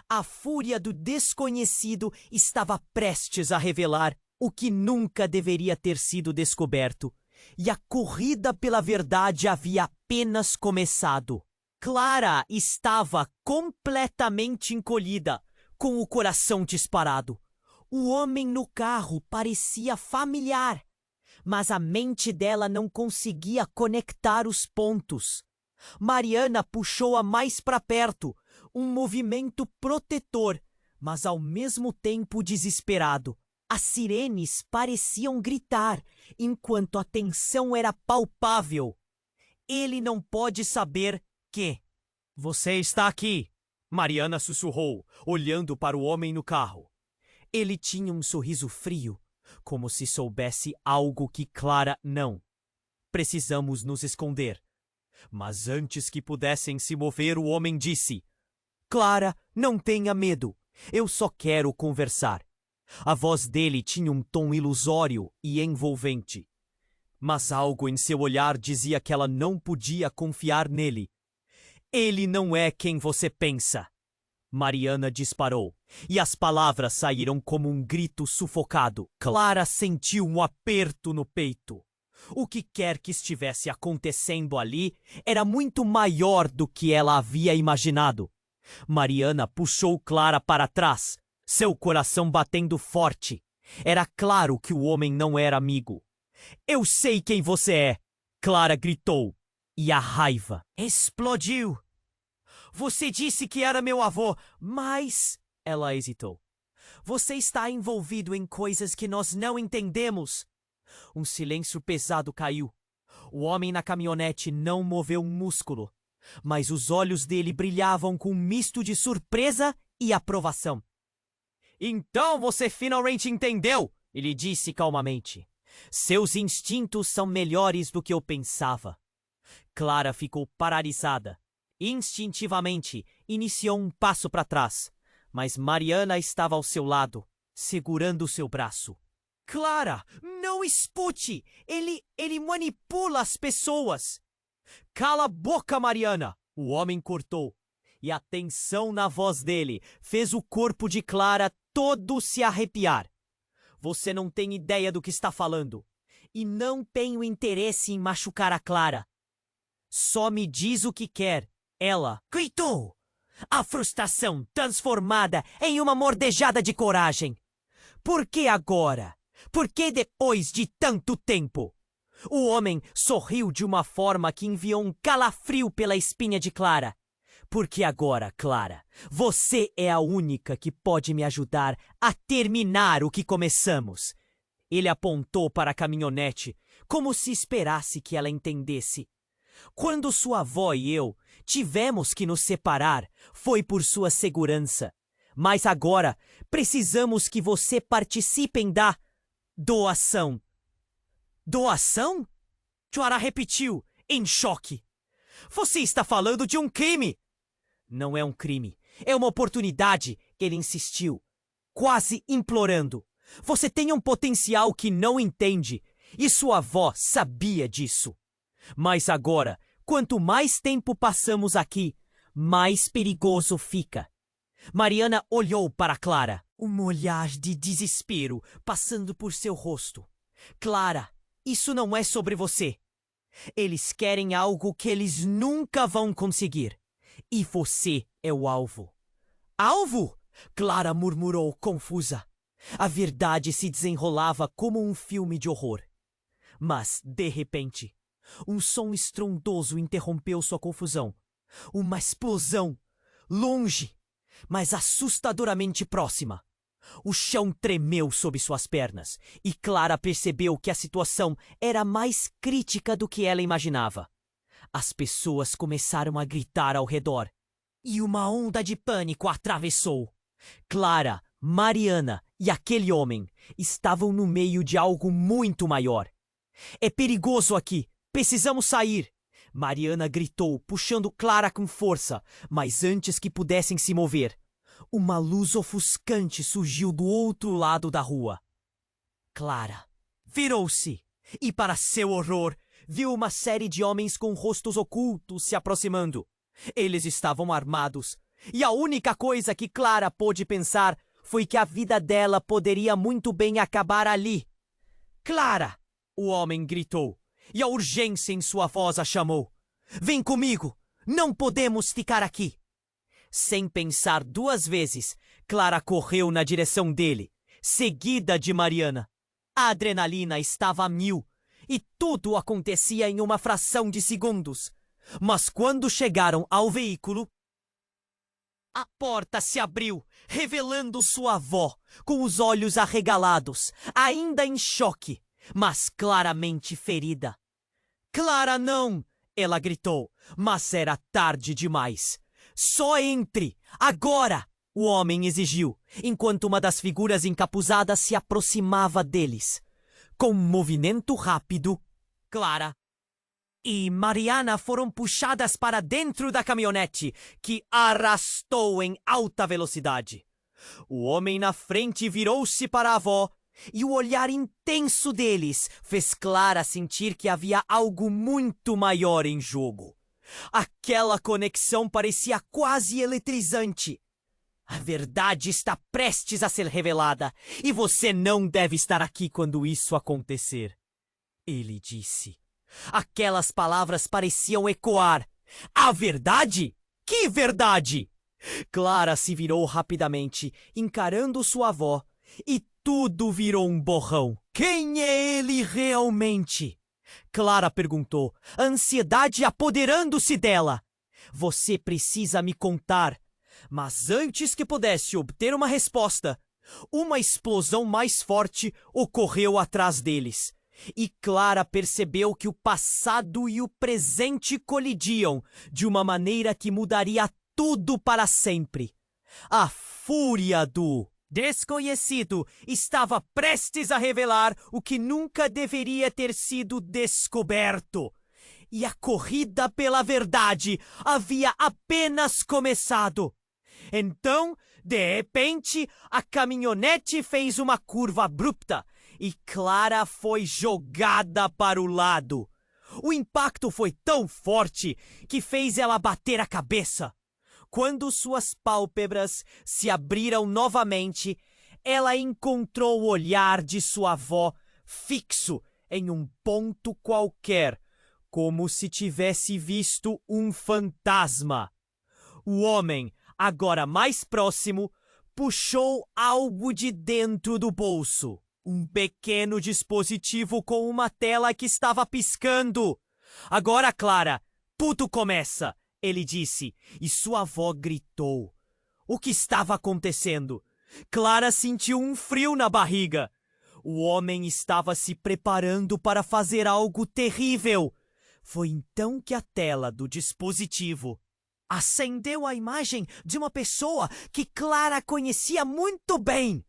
A fúria do desconhecido estava prestes a revelar o que nunca deveria ter sido descoberto. E a corrida pela verdade havia apenas começado. Clara estava completamente encolhida, com o coração disparado. O homem no carro parecia familiar, mas a mente dela não conseguia conectar os pontos. Mariana puxou-a mais para perto, um movimento protetor, mas ao mesmo tempo desesperado. As sirenes pareciam gritar, enquanto a tensão era palpável. Ele não pode saber que... Você está aqui, Mariana sussurrou, olhando para o homem no carro. Ele tinha um sorriso frio, como se soubesse algo que Clara não. Precisamos nos esconder. Mas antes que pudessem se mover, o homem disse: Clara, não tenha medo. Eu só quero conversar. A voz dele tinha um tom ilusório e envolvente. Mas algo em seu olhar dizia que ela não podia confiar nele. Ele não é quem você pensa. Mariana disparou, e as palavras saíram como um grito sufocado. Clara sentiu um aperto no peito. O que quer que estivesse acontecendo ali era muito maior do que ela havia imaginado. Mariana puxou Clara para trás, seu coração batendo forte. Era claro que o homem não era amigo. Eu sei quem você é, Clara gritou, e a raiva explodiu. Você disse que era meu avô, mas... Ela hesitou. Você está envolvido em coisas que nós não entendemos. Um silêncio pesado caiu. O homem na caminhonete não moveu um músculo, mas os olhos dele brilhavam com um misto de surpresa e aprovação. Então você finalmente entendeu, ele disse calmamente. Seus instintos são melhores do que eu pensava. Clara ficou paralisada. Instintivamente, iniciou um passo para trás, mas Mariana estava ao seu lado, segurando seu braço. Clara, não escute! Ele manipula as pessoas! Cala a boca, Mariana! O homem cortou, e a tensão na voz dele fez o corpo de Clara todo se arrepiar. Você não tem ideia do que está falando, e não tenho interesse em machucar a Clara. Só me diz o que quer. Ela gritou, a frustração transformada em uma mordejada de coragem. Por que agora? Por que depois de tanto tempo? O homem sorriu de uma forma que enviou um calafrio pela espinha de Clara. Porque agora, Clara, você é a única que pode me ajudar a terminar o que começamos. Ele apontou para a caminhonete, como se esperasse que ela entendesse. Quando sua avó e eu tivemos que nos separar, foi por sua segurança. Mas agora, precisamos que você participe da doação. Doação? Clara repetiu, em choque. Você está falando de um crime! Não é um crime, é uma oportunidade, ele insistiu, quase implorando. Você tem um potencial que não entende, e sua avó sabia disso. Mas agora, quanto mais tempo passamos aqui, mais perigoso fica. Mariana olhou para Clara, um olhar de desespero passando por seu rosto. Clara, isso não é sobre você. Eles querem algo que eles nunca vão conseguir. E você é o alvo. Alvo? Clara murmurou, confusa. A verdade se desenrolava como um filme de horror. Mas, de repente, um som estrondoso interrompeu sua confusão. Uma explosão, longe, mas assustadoramente próxima. O chão tremeu sob suas pernas, e Clara percebeu que a situação era mais crítica do que ela imaginava. As pessoas começaram a gritar ao redor, e uma onda de pânico a atravessou. Clara, Mariana e aquele homem estavam no meio de algo muito maior. É perigoso aqui, precisamos sair! Mariana gritou, puxando Clara com força, mas antes que pudessem se mover, uma luz ofuscante surgiu do outro lado da rua. Clara virou-se e, para seu horror, viu uma série de homens com rostos ocultos se aproximando. Eles estavam armados, e a única coisa que Clara pôde pensar foi que a vida dela poderia muito bem acabar ali. Clara! O homem gritou, e a urgência em sua voz a chamou. Vem comigo! Não podemos ficar aqui! Sem pensar duas vezes, Clara correu na direção dele, seguida de Mariana. A adrenalina estava a mil, e tudo acontecia em uma fração de segundos. Mas quando chegaram ao veículo, a porta se abriu, revelando sua avó, com os olhos arregalados, ainda em choque, mas claramente ferida. Clara, não! Ela gritou, mas era tarde demais. Só entre! Agora! O homem exigiu, enquanto uma das figuras encapuzadas se aproximava deles. Com um movimento rápido, Clara e Mariana foram puxadas para dentro da caminhonete, que arrastou em alta velocidade. O homem na frente virou-se para a avó, e o olhar intenso deles fez Clara sentir que havia algo muito maior em jogo. Aquela conexão parecia quase eletrizante. A verdade está prestes a ser revelada, e você não deve estar aqui quando isso acontecer. Ele disse. Aquelas palavras pareciam ecoar. A verdade? Que verdade? Clara se virou rapidamente, encarando sua avó, e tudo virou um borrão. Quem é ele realmente? Clara perguntou, a ansiedade apoderando-se dela. Você precisa me contar. Mas antes que pudesse obter uma resposta, uma explosão mais forte ocorreu atrás deles. E Clara percebeu que o passado e o presente colidiam de uma maneira que mudaria tudo para sempre. A fúria do Desconhecido estava prestes a revelar o que nunca deveria ter sido descoberto. E a corrida pela verdade havia apenas começado. Então, de repente, a caminhonete fez uma curva abrupta e Clara foi jogada para o lado. O impacto foi tão forte que fez ela bater a cabeça. Quando suas pálpebras se abriram novamente, ela encontrou o olhar de sua avó fixo em um ponto qualquer, como se tivesse visto um fantasma. O homem, agora mais próximo, puxou algo de dentro do bolso. Um pequeno dispositivo com uma tela que estava piscando. Agora, Clara, tudo começa, ele disse, e sua avó gritou. O que estava acontecendo? Clara sentiu um frio na barriga. O homem estava se preparando para fazer algo terrível. Foi então que a tela do dispositivo acendeu a imagem de uma pessoa que Clara conhecia muito bem.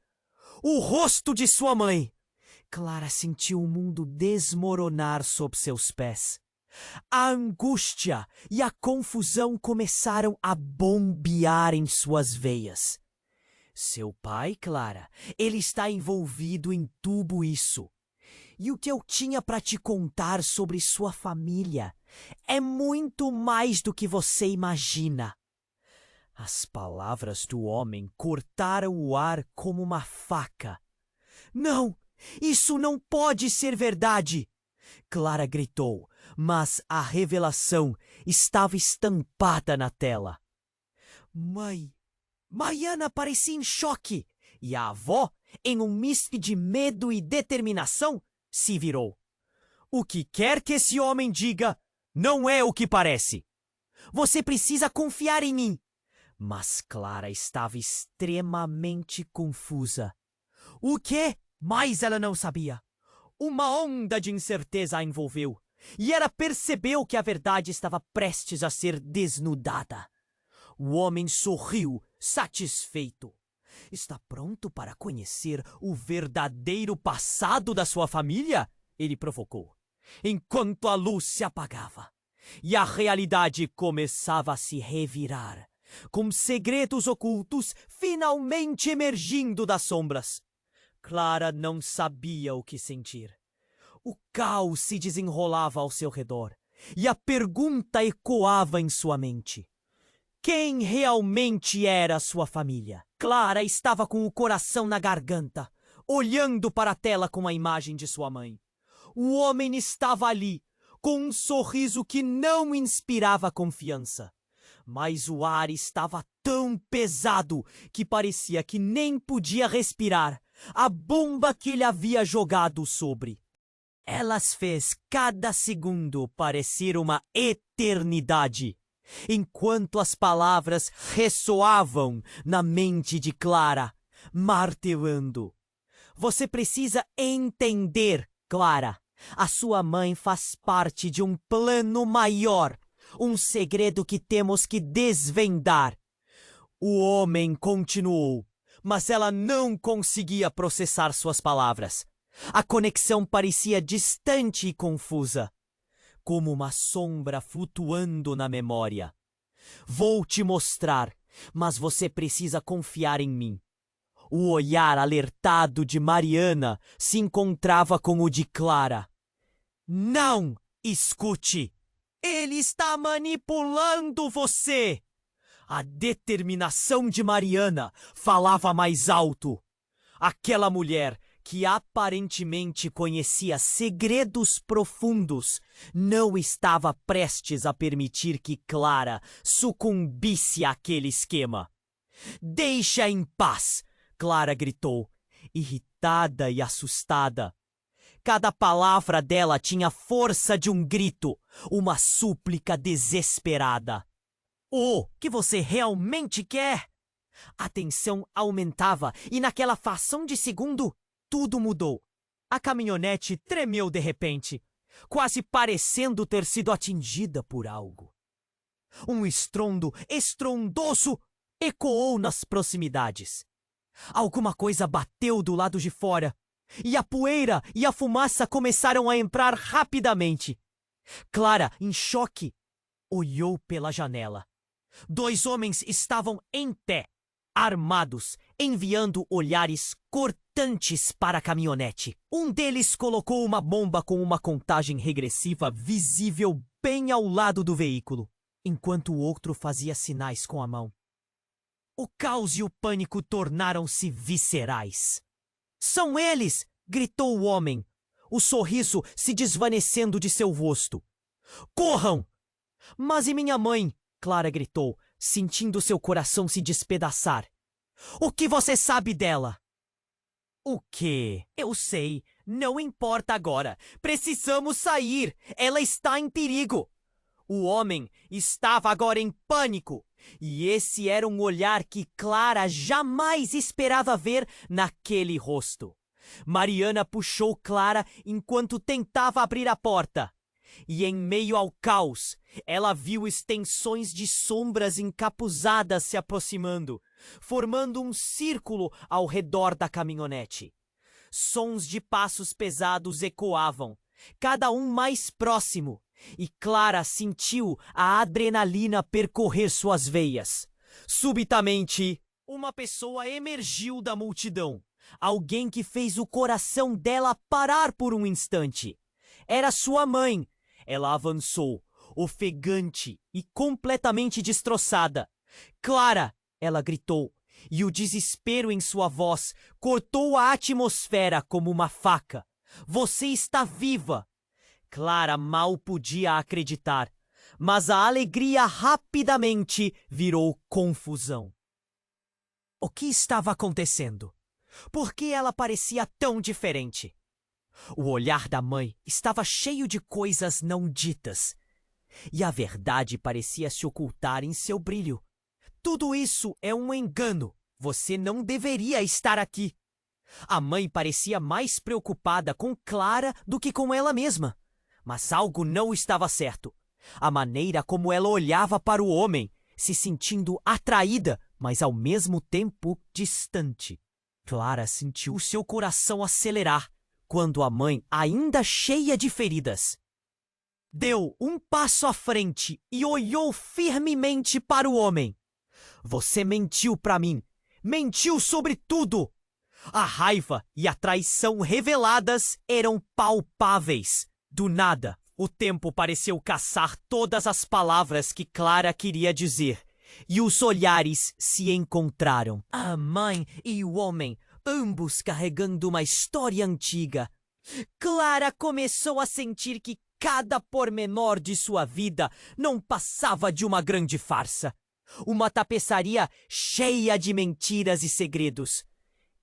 O rosto de sua mãe. Clara sentiu o mundo desmoronar sob seus pés. A angústia e a confusão começaram a bombear em suas veias. Seu pai, Clara, ele está envolvido em tudo isso. E o que eu tinha para te contar sobre sua família é muito mais do que você imagina. As palavras do homem cortaram o ar como uma faca. Não! Isso não pode ser verdade! Clara gritou, mas a revelação estava estampada na tela. Mãe! Mariana parecia em choque, e a avó, em um misto de medo e determinação, se virou. O que quer que esse homem diga, não é o que parece. Você precisa confiar em mim. Mas Clara estava extremamente confusa. O quê? Mas ela não sabia. Uma onda de incerteza a envolveu, e ela percebeu que a verdade estava prestes a ser desnudada. O homem sorriu, satisfeito. Está pronto para conhecer o verdadeiro passado da sua família? Ele provocou, enquanto a luz se apagava e a realidade começava a se revirar, com segredos ocultos finalmente emergindo das sombras. Clara não sabia o que sentir. O caos se desenrolava ao seu redor e a pergunta ecoava em sua mente. Quem realmente era sua família? Clara estava com o coração na garganta, olhando para a tela com a imagem de sua mãe. O homem estava ali, com um sorriso que não inspirava confiança. Mas o ar estava tão pesado que parecia que nem podia respirar a bomba que ele havia jogado sobre. Elas fez cada segundo parecer uma eternidade, enquanto as palavras ressoavam na mente de Clara, martelando. Você precisa entender, Clara. A sua mãe faz parte de um plano maior, um segredo que temos que desvendar. O homem continuou, mas ela não conseguia processar suas palavras. A conexão parecia distante e confusa, como uma sombra flutuando na memória. Vou te mostrar, mas você precisa confiar em mim. O olhar alertado de Mariana se encontrava com o de Clara. Não escute! Ele está manipulando você! A determinação de Mariana falava mais alto. Aquela mulher que aparentemente conhecia segredos profundos, não estava prestes a permitir que Clara sucumbisse àquele esquema. Deixa em paz! Clara gritou, irritada e assustada. Cada palavra dela tinha força de um grito, uma súplica desesperada. O que você realmente quer? A tensão aumentava e naquela fração de segundo, tudo mudou. A caminhonete tremeu de repente, quase parecendo ter sido atingida por algo. Um estrondo estrondoso ecoou nas proximidades. Alguma coisa bateu do lado de fora, e a poeira e a fumaça começaram a entrar rapidamente. Clara, em choque, olhou pela janela. 2 homens estavam em pé, armados, enviando olhares cortantes para a caminhonete. Um deles colocou uma bomba com uma contagem regressiva visível bem ao lado do veículo, enquanto o outro fazia sinais com a mão. O caos e o pânico tornaram-se viscerais. "São eles!" gritou o homem, o sorriso se desvanecendo de seu rosto. "Corram!" "Mas e minha mãe?" Clara gritou, sentindo seu coração se despedaçar. "O que você sabe dela?" "O quê? Eu sei. Não importa agora. Precisamos sair. Ela está em perigo." O homem estava agora em pânico, e esse era um olhar que Clara jamais esperava ver naquele rosto. Mariana puxou Clara enquanto tentava abrir a porta. E em meio ao caos, ela viu extensões de sombras encapuzadas se aproximando, formando um círculo ao redor da caminhonete. Sons de passos pesados ecoavam, cada um mais próximo, e Clara sentiu a adrenalina percorrer suas veias. Subitamente, uma pessoa emergiu da multidão, alguém que fez o coração dela parar por um instante. Era sua mãe. Ela avançou, ofegante e completamente destroçada. "Clara!" ela gritou, e o desespero em sua voz cortou a atmosfera como uma faca. "Você está viva!" Clara mal podia acreditar, mas a alegria rapidamente virou confusão. O que estava acontecendo? Por que ela parecia tão diferente? O olhar da mãe estava cheio de coisas não ditas, e a verdade parecia se ocultar em seu brilho. "Tudo isso é um engano. Você não deveria estar aqui." A mãe parecia mais preocupada com Clara do que com ela mesma. Mas algo não estava certo. A maneira como ela olhava para o homem, se sentindo atraída, mas ao mesmo tempo distante. Clara sentiu o seu coração acelerar quando a mãe, ainda cheia de feridas, deu um passo à frente e olhou firmemente para o homem. "Você mentiu para mim. Mentiu sobre tudo." A raiva e a traição reveladas eram palpáveis. Do nada, o tempo pareceu caçar todas as palavras que Clara queria dizer, e os olhares se encontraram. A mãe e o homem, ambos carregando uma história antiga. Clara começou a sentir que cada pormenor de sua vida não passava de uma grande farsa. Uma tapeçaria cheia de mentiras e segredos.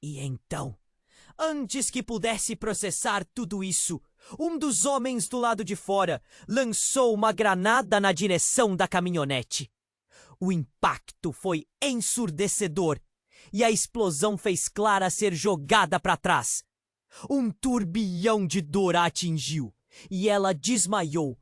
E então, antes que pudesse processar tudo isso, um dos homens do lado de fora lançou uma granada na direção da caminhonete. O impacto foi ensurdecedor e a explosão fez Clara ser jogada para trás. Um turbilhão de dor a atingiu e ela desmaiou,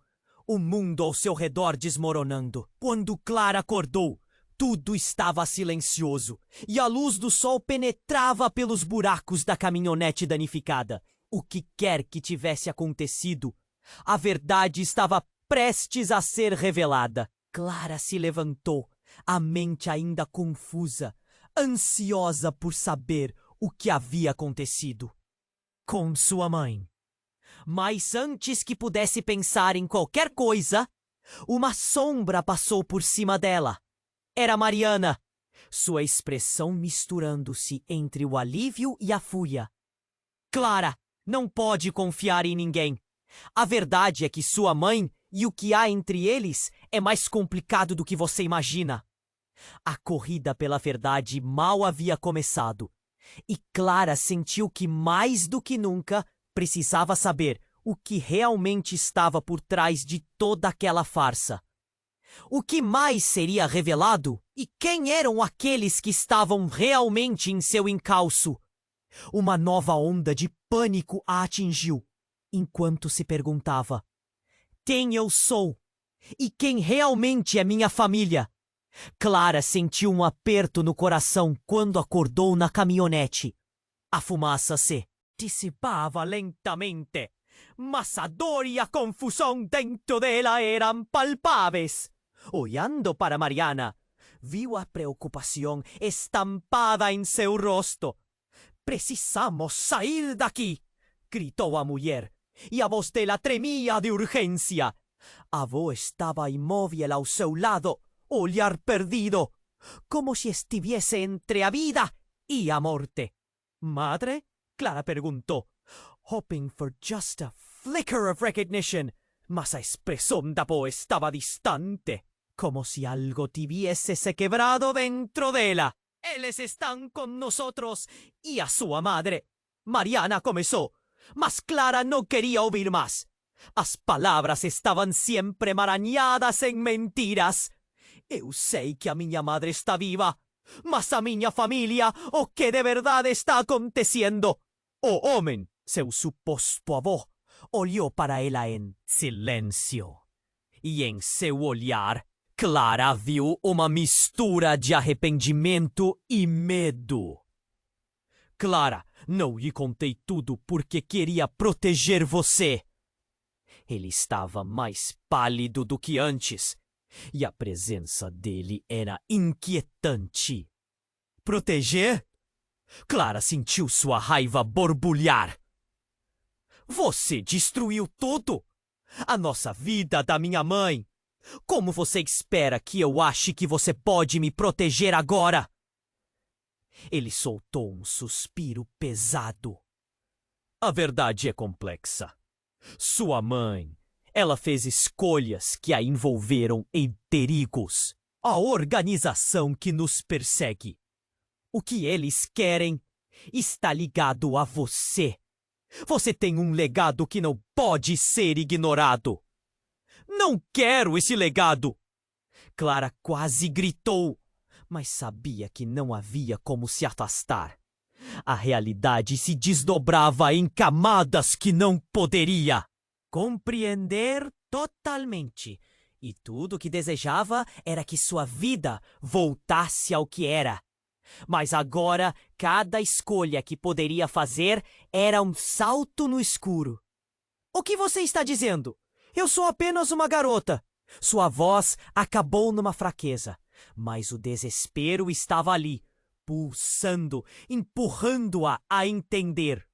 o mundo ao seu redor desmoronando. Quando Clara acordou, tudo estava silencioso e a luz do sol penetrava pelos buracos da caminhonete danificada. O que quer que tivesse acontecido, a verdade estava prestes a ser revelada. Clara se levantou, a mente ainda confusa, ansiosa por saber o que havia acontecido com sua mãe. Mas antes que pudesse pensar em qualquer coisa, uma sombra passou por cima dela. Era Mariana, sua expressão misturando-se entre o alívio e a fúria. Clara não pode confiar em ninguém. A verdade é que sua mãe e o que há entre eles é mais complicado do que você imagina. A corrida pela verdade mal havia começado, e Clara sentiu que mais do que nunca precisava saber o que realmente estava por trás de toda aquela farsa. O que mais seria revelado? E quem eram aqueles que estavam realmente em seu encalço? Uma nova onda de pânico a atingiu, enquanto se perguntava: quem eu sou? E quem realmente é minha família? Clara sentiu um aperto no coração quando acordou na caminhonete. A fumaça se dissipava lentamente, mas a dor e a confusão dentro dela eram palpáveis. Olhando para Mariana, viu a preocupação estampada em seu rosto. Precisamos sair daqui, gritou a mulher, e a voz dela tremia de urgência. A avó estava imóvel ao seu lado, olhar perdido, como se estivesse entre a vida e a morte. Madre? Clara perguntou, hoping for just a flicker of recognition, mas a expressão da avó estava distante, como se algo tivesse se quebrado dentro dela. Eles estão com nosotros e a sua madre. Mariana começou, mas Clara não queria ouvir mais. As palavras estavam sempre emaranhadas em mentiras. Eu sei que a minha madre está viva, mas a minha família, o que de verdade está acontecendo? O homem, seu suposto avô, olhou para ela em silêncio. E em seu olhar, Clara viu uma mistura de arrependimento e medo. Clara, não lhe contei tudo porque queria proteger você. Ele estava mais pálido do que antes, e a presença dele era inquietante. Proteger? Clara sentiu sua raiva borbulhar. Você destruiu tudo! A nossa vida da minha mãe! Como você espera que eu ache que você pode me proteger agora? Ele soltou um suspiro pesado. A verdade é complexa. Sua mãe, ela fez escolhas que a envolveram em perigos. A organização que nos persegue. O que eles querem está ligado a você. Você tem um legado que não pode ser ignorado. Não quero esse legado! Clara quase gritou, mas sabia que não havia como se afastar. A realidade se desdobrava em camadas que não poderia compreender totalmente. E tudo o que desejava era que sua vida voltasse ao que era. Mas agora, cada escolha que poderia fazer era um salto no escuro. O que você está dizendo? Eu sou apenas uma garota. Sua voz acabou numa fraqueza, mas o desespero estava ali, pulsando, empurrando-a a entender.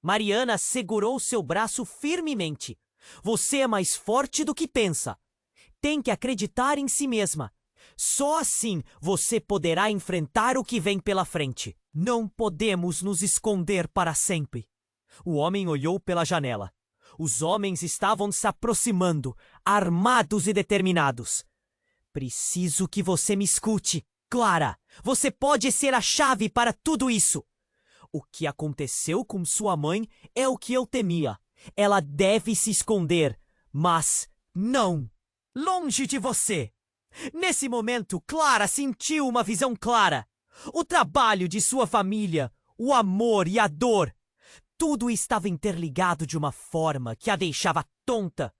Mariana segurou seu braço firmemente. Você é mais forte do que pensa. Tem que acreditar em si mesma. Só assim você poderá enfrentar o que vem pela frente. Não podemos nos esconder para sempre. O homem olhou pela janela. Os homens estavam se aproximando, armados e determinados. Preciso que você me escute. Clara, você pode ser a chave para tudo isso. O que aconteceu com sua mãe é o que eu temia. Ela deve se esconder, mas não longe de você. Nesse momento, Clara sentiu uma visão clara. O trabalho de sua família, o amor e a dor. Tudo estava interligado de uma forma que a deixava tonta.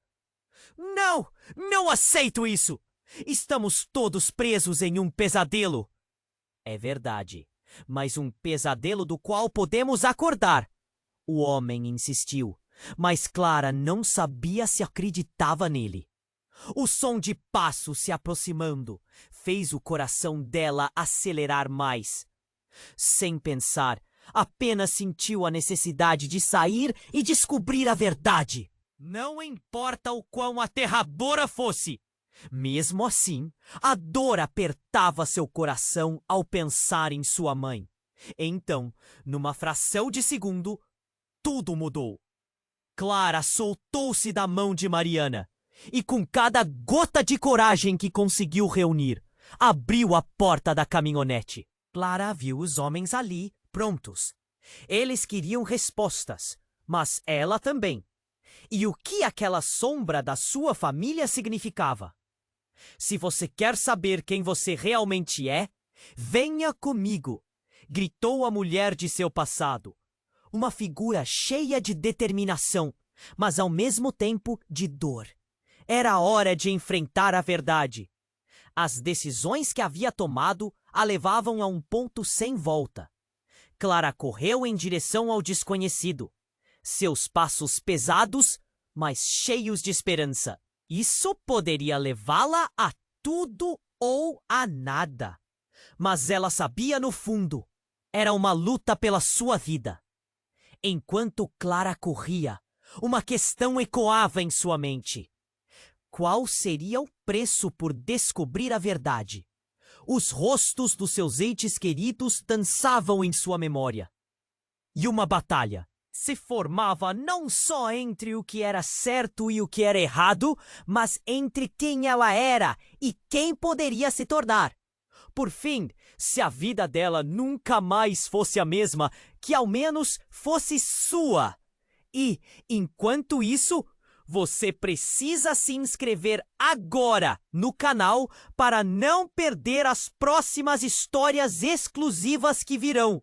Não! Não aceito isso! Estamos todos presos em um pesadelo. É verdade, mas um pesadelo do qual podemos acordar. O homem insistiu, mas Clara não sabia se acreditava nele. O som de passos se aproximando fez o coração dela acelerar mais. Sem pensar, apenas sentiu a necessidade de sair e descobrir a verdade. Não importa o quão aterradora fosse. Mesmo assim, a dor apertava seu coração ao pensar em sua mãe. Então, numa fração de segundo, tudo mudou. Clara soltou-se da mão de Mariana e, com cada gota de coragem que conseguiu reunir, abriu a porta da caminhonete. Clara viu os homens ali, prontos. Eles queriam respostas, mas ela também. E o que aquela sombra da sua família significava? Se você quer saber quem você realmente é, venha comigo, gritou a mulher de seu passado. Uma figura cheia de determinação, mas ao mesmo tempo de dor. Era hora de enfrentar a verdade. As decisões que havia tomado a levavam a um ponto sem volta. Clara correu em direção ao desconhecido. Seus passos pesados, mas cheios de esperança. Isso poderia levá-la a tudo ou a nada. Mas ela sabia no fundo, era uma luta pela sua vida. Enquanto Clara corria, uma questão ecoava em sua mente. Qual seria o preço por descobrir a verdade? Os rostos dos seus entes queridos dançavam em sua memória. E uma batalha se formava não só entre o que era certo e o que era errado, mas entre quem ela era e quem poderia se tornar. Por fim, se a vida dela nunca mais fosse a mesma, que ao menos fosse sua. E, enquanto isso, você precisa se inscrever agora no canal para não perder as próximas histórias exclusivas que virão.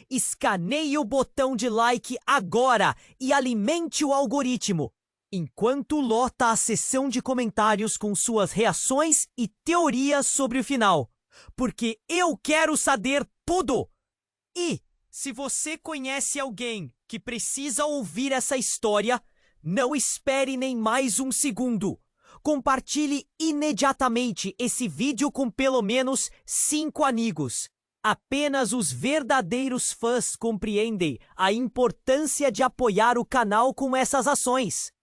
Escaneie o botão de like agora e alimente o algoritmo, enquanto lota a seção de comentários com suas reações e teorias sobre o final, porque eu quero saber tudo! E, se você conhece alguém que precisa ouvir essa história, não espere nem mais um segundo. Compartilhe imediatamente esse vídeo com pelo menos 5 amigos. Apenas os verdadeiros fãs compreendem a importância de apoiar o canal com essas ações.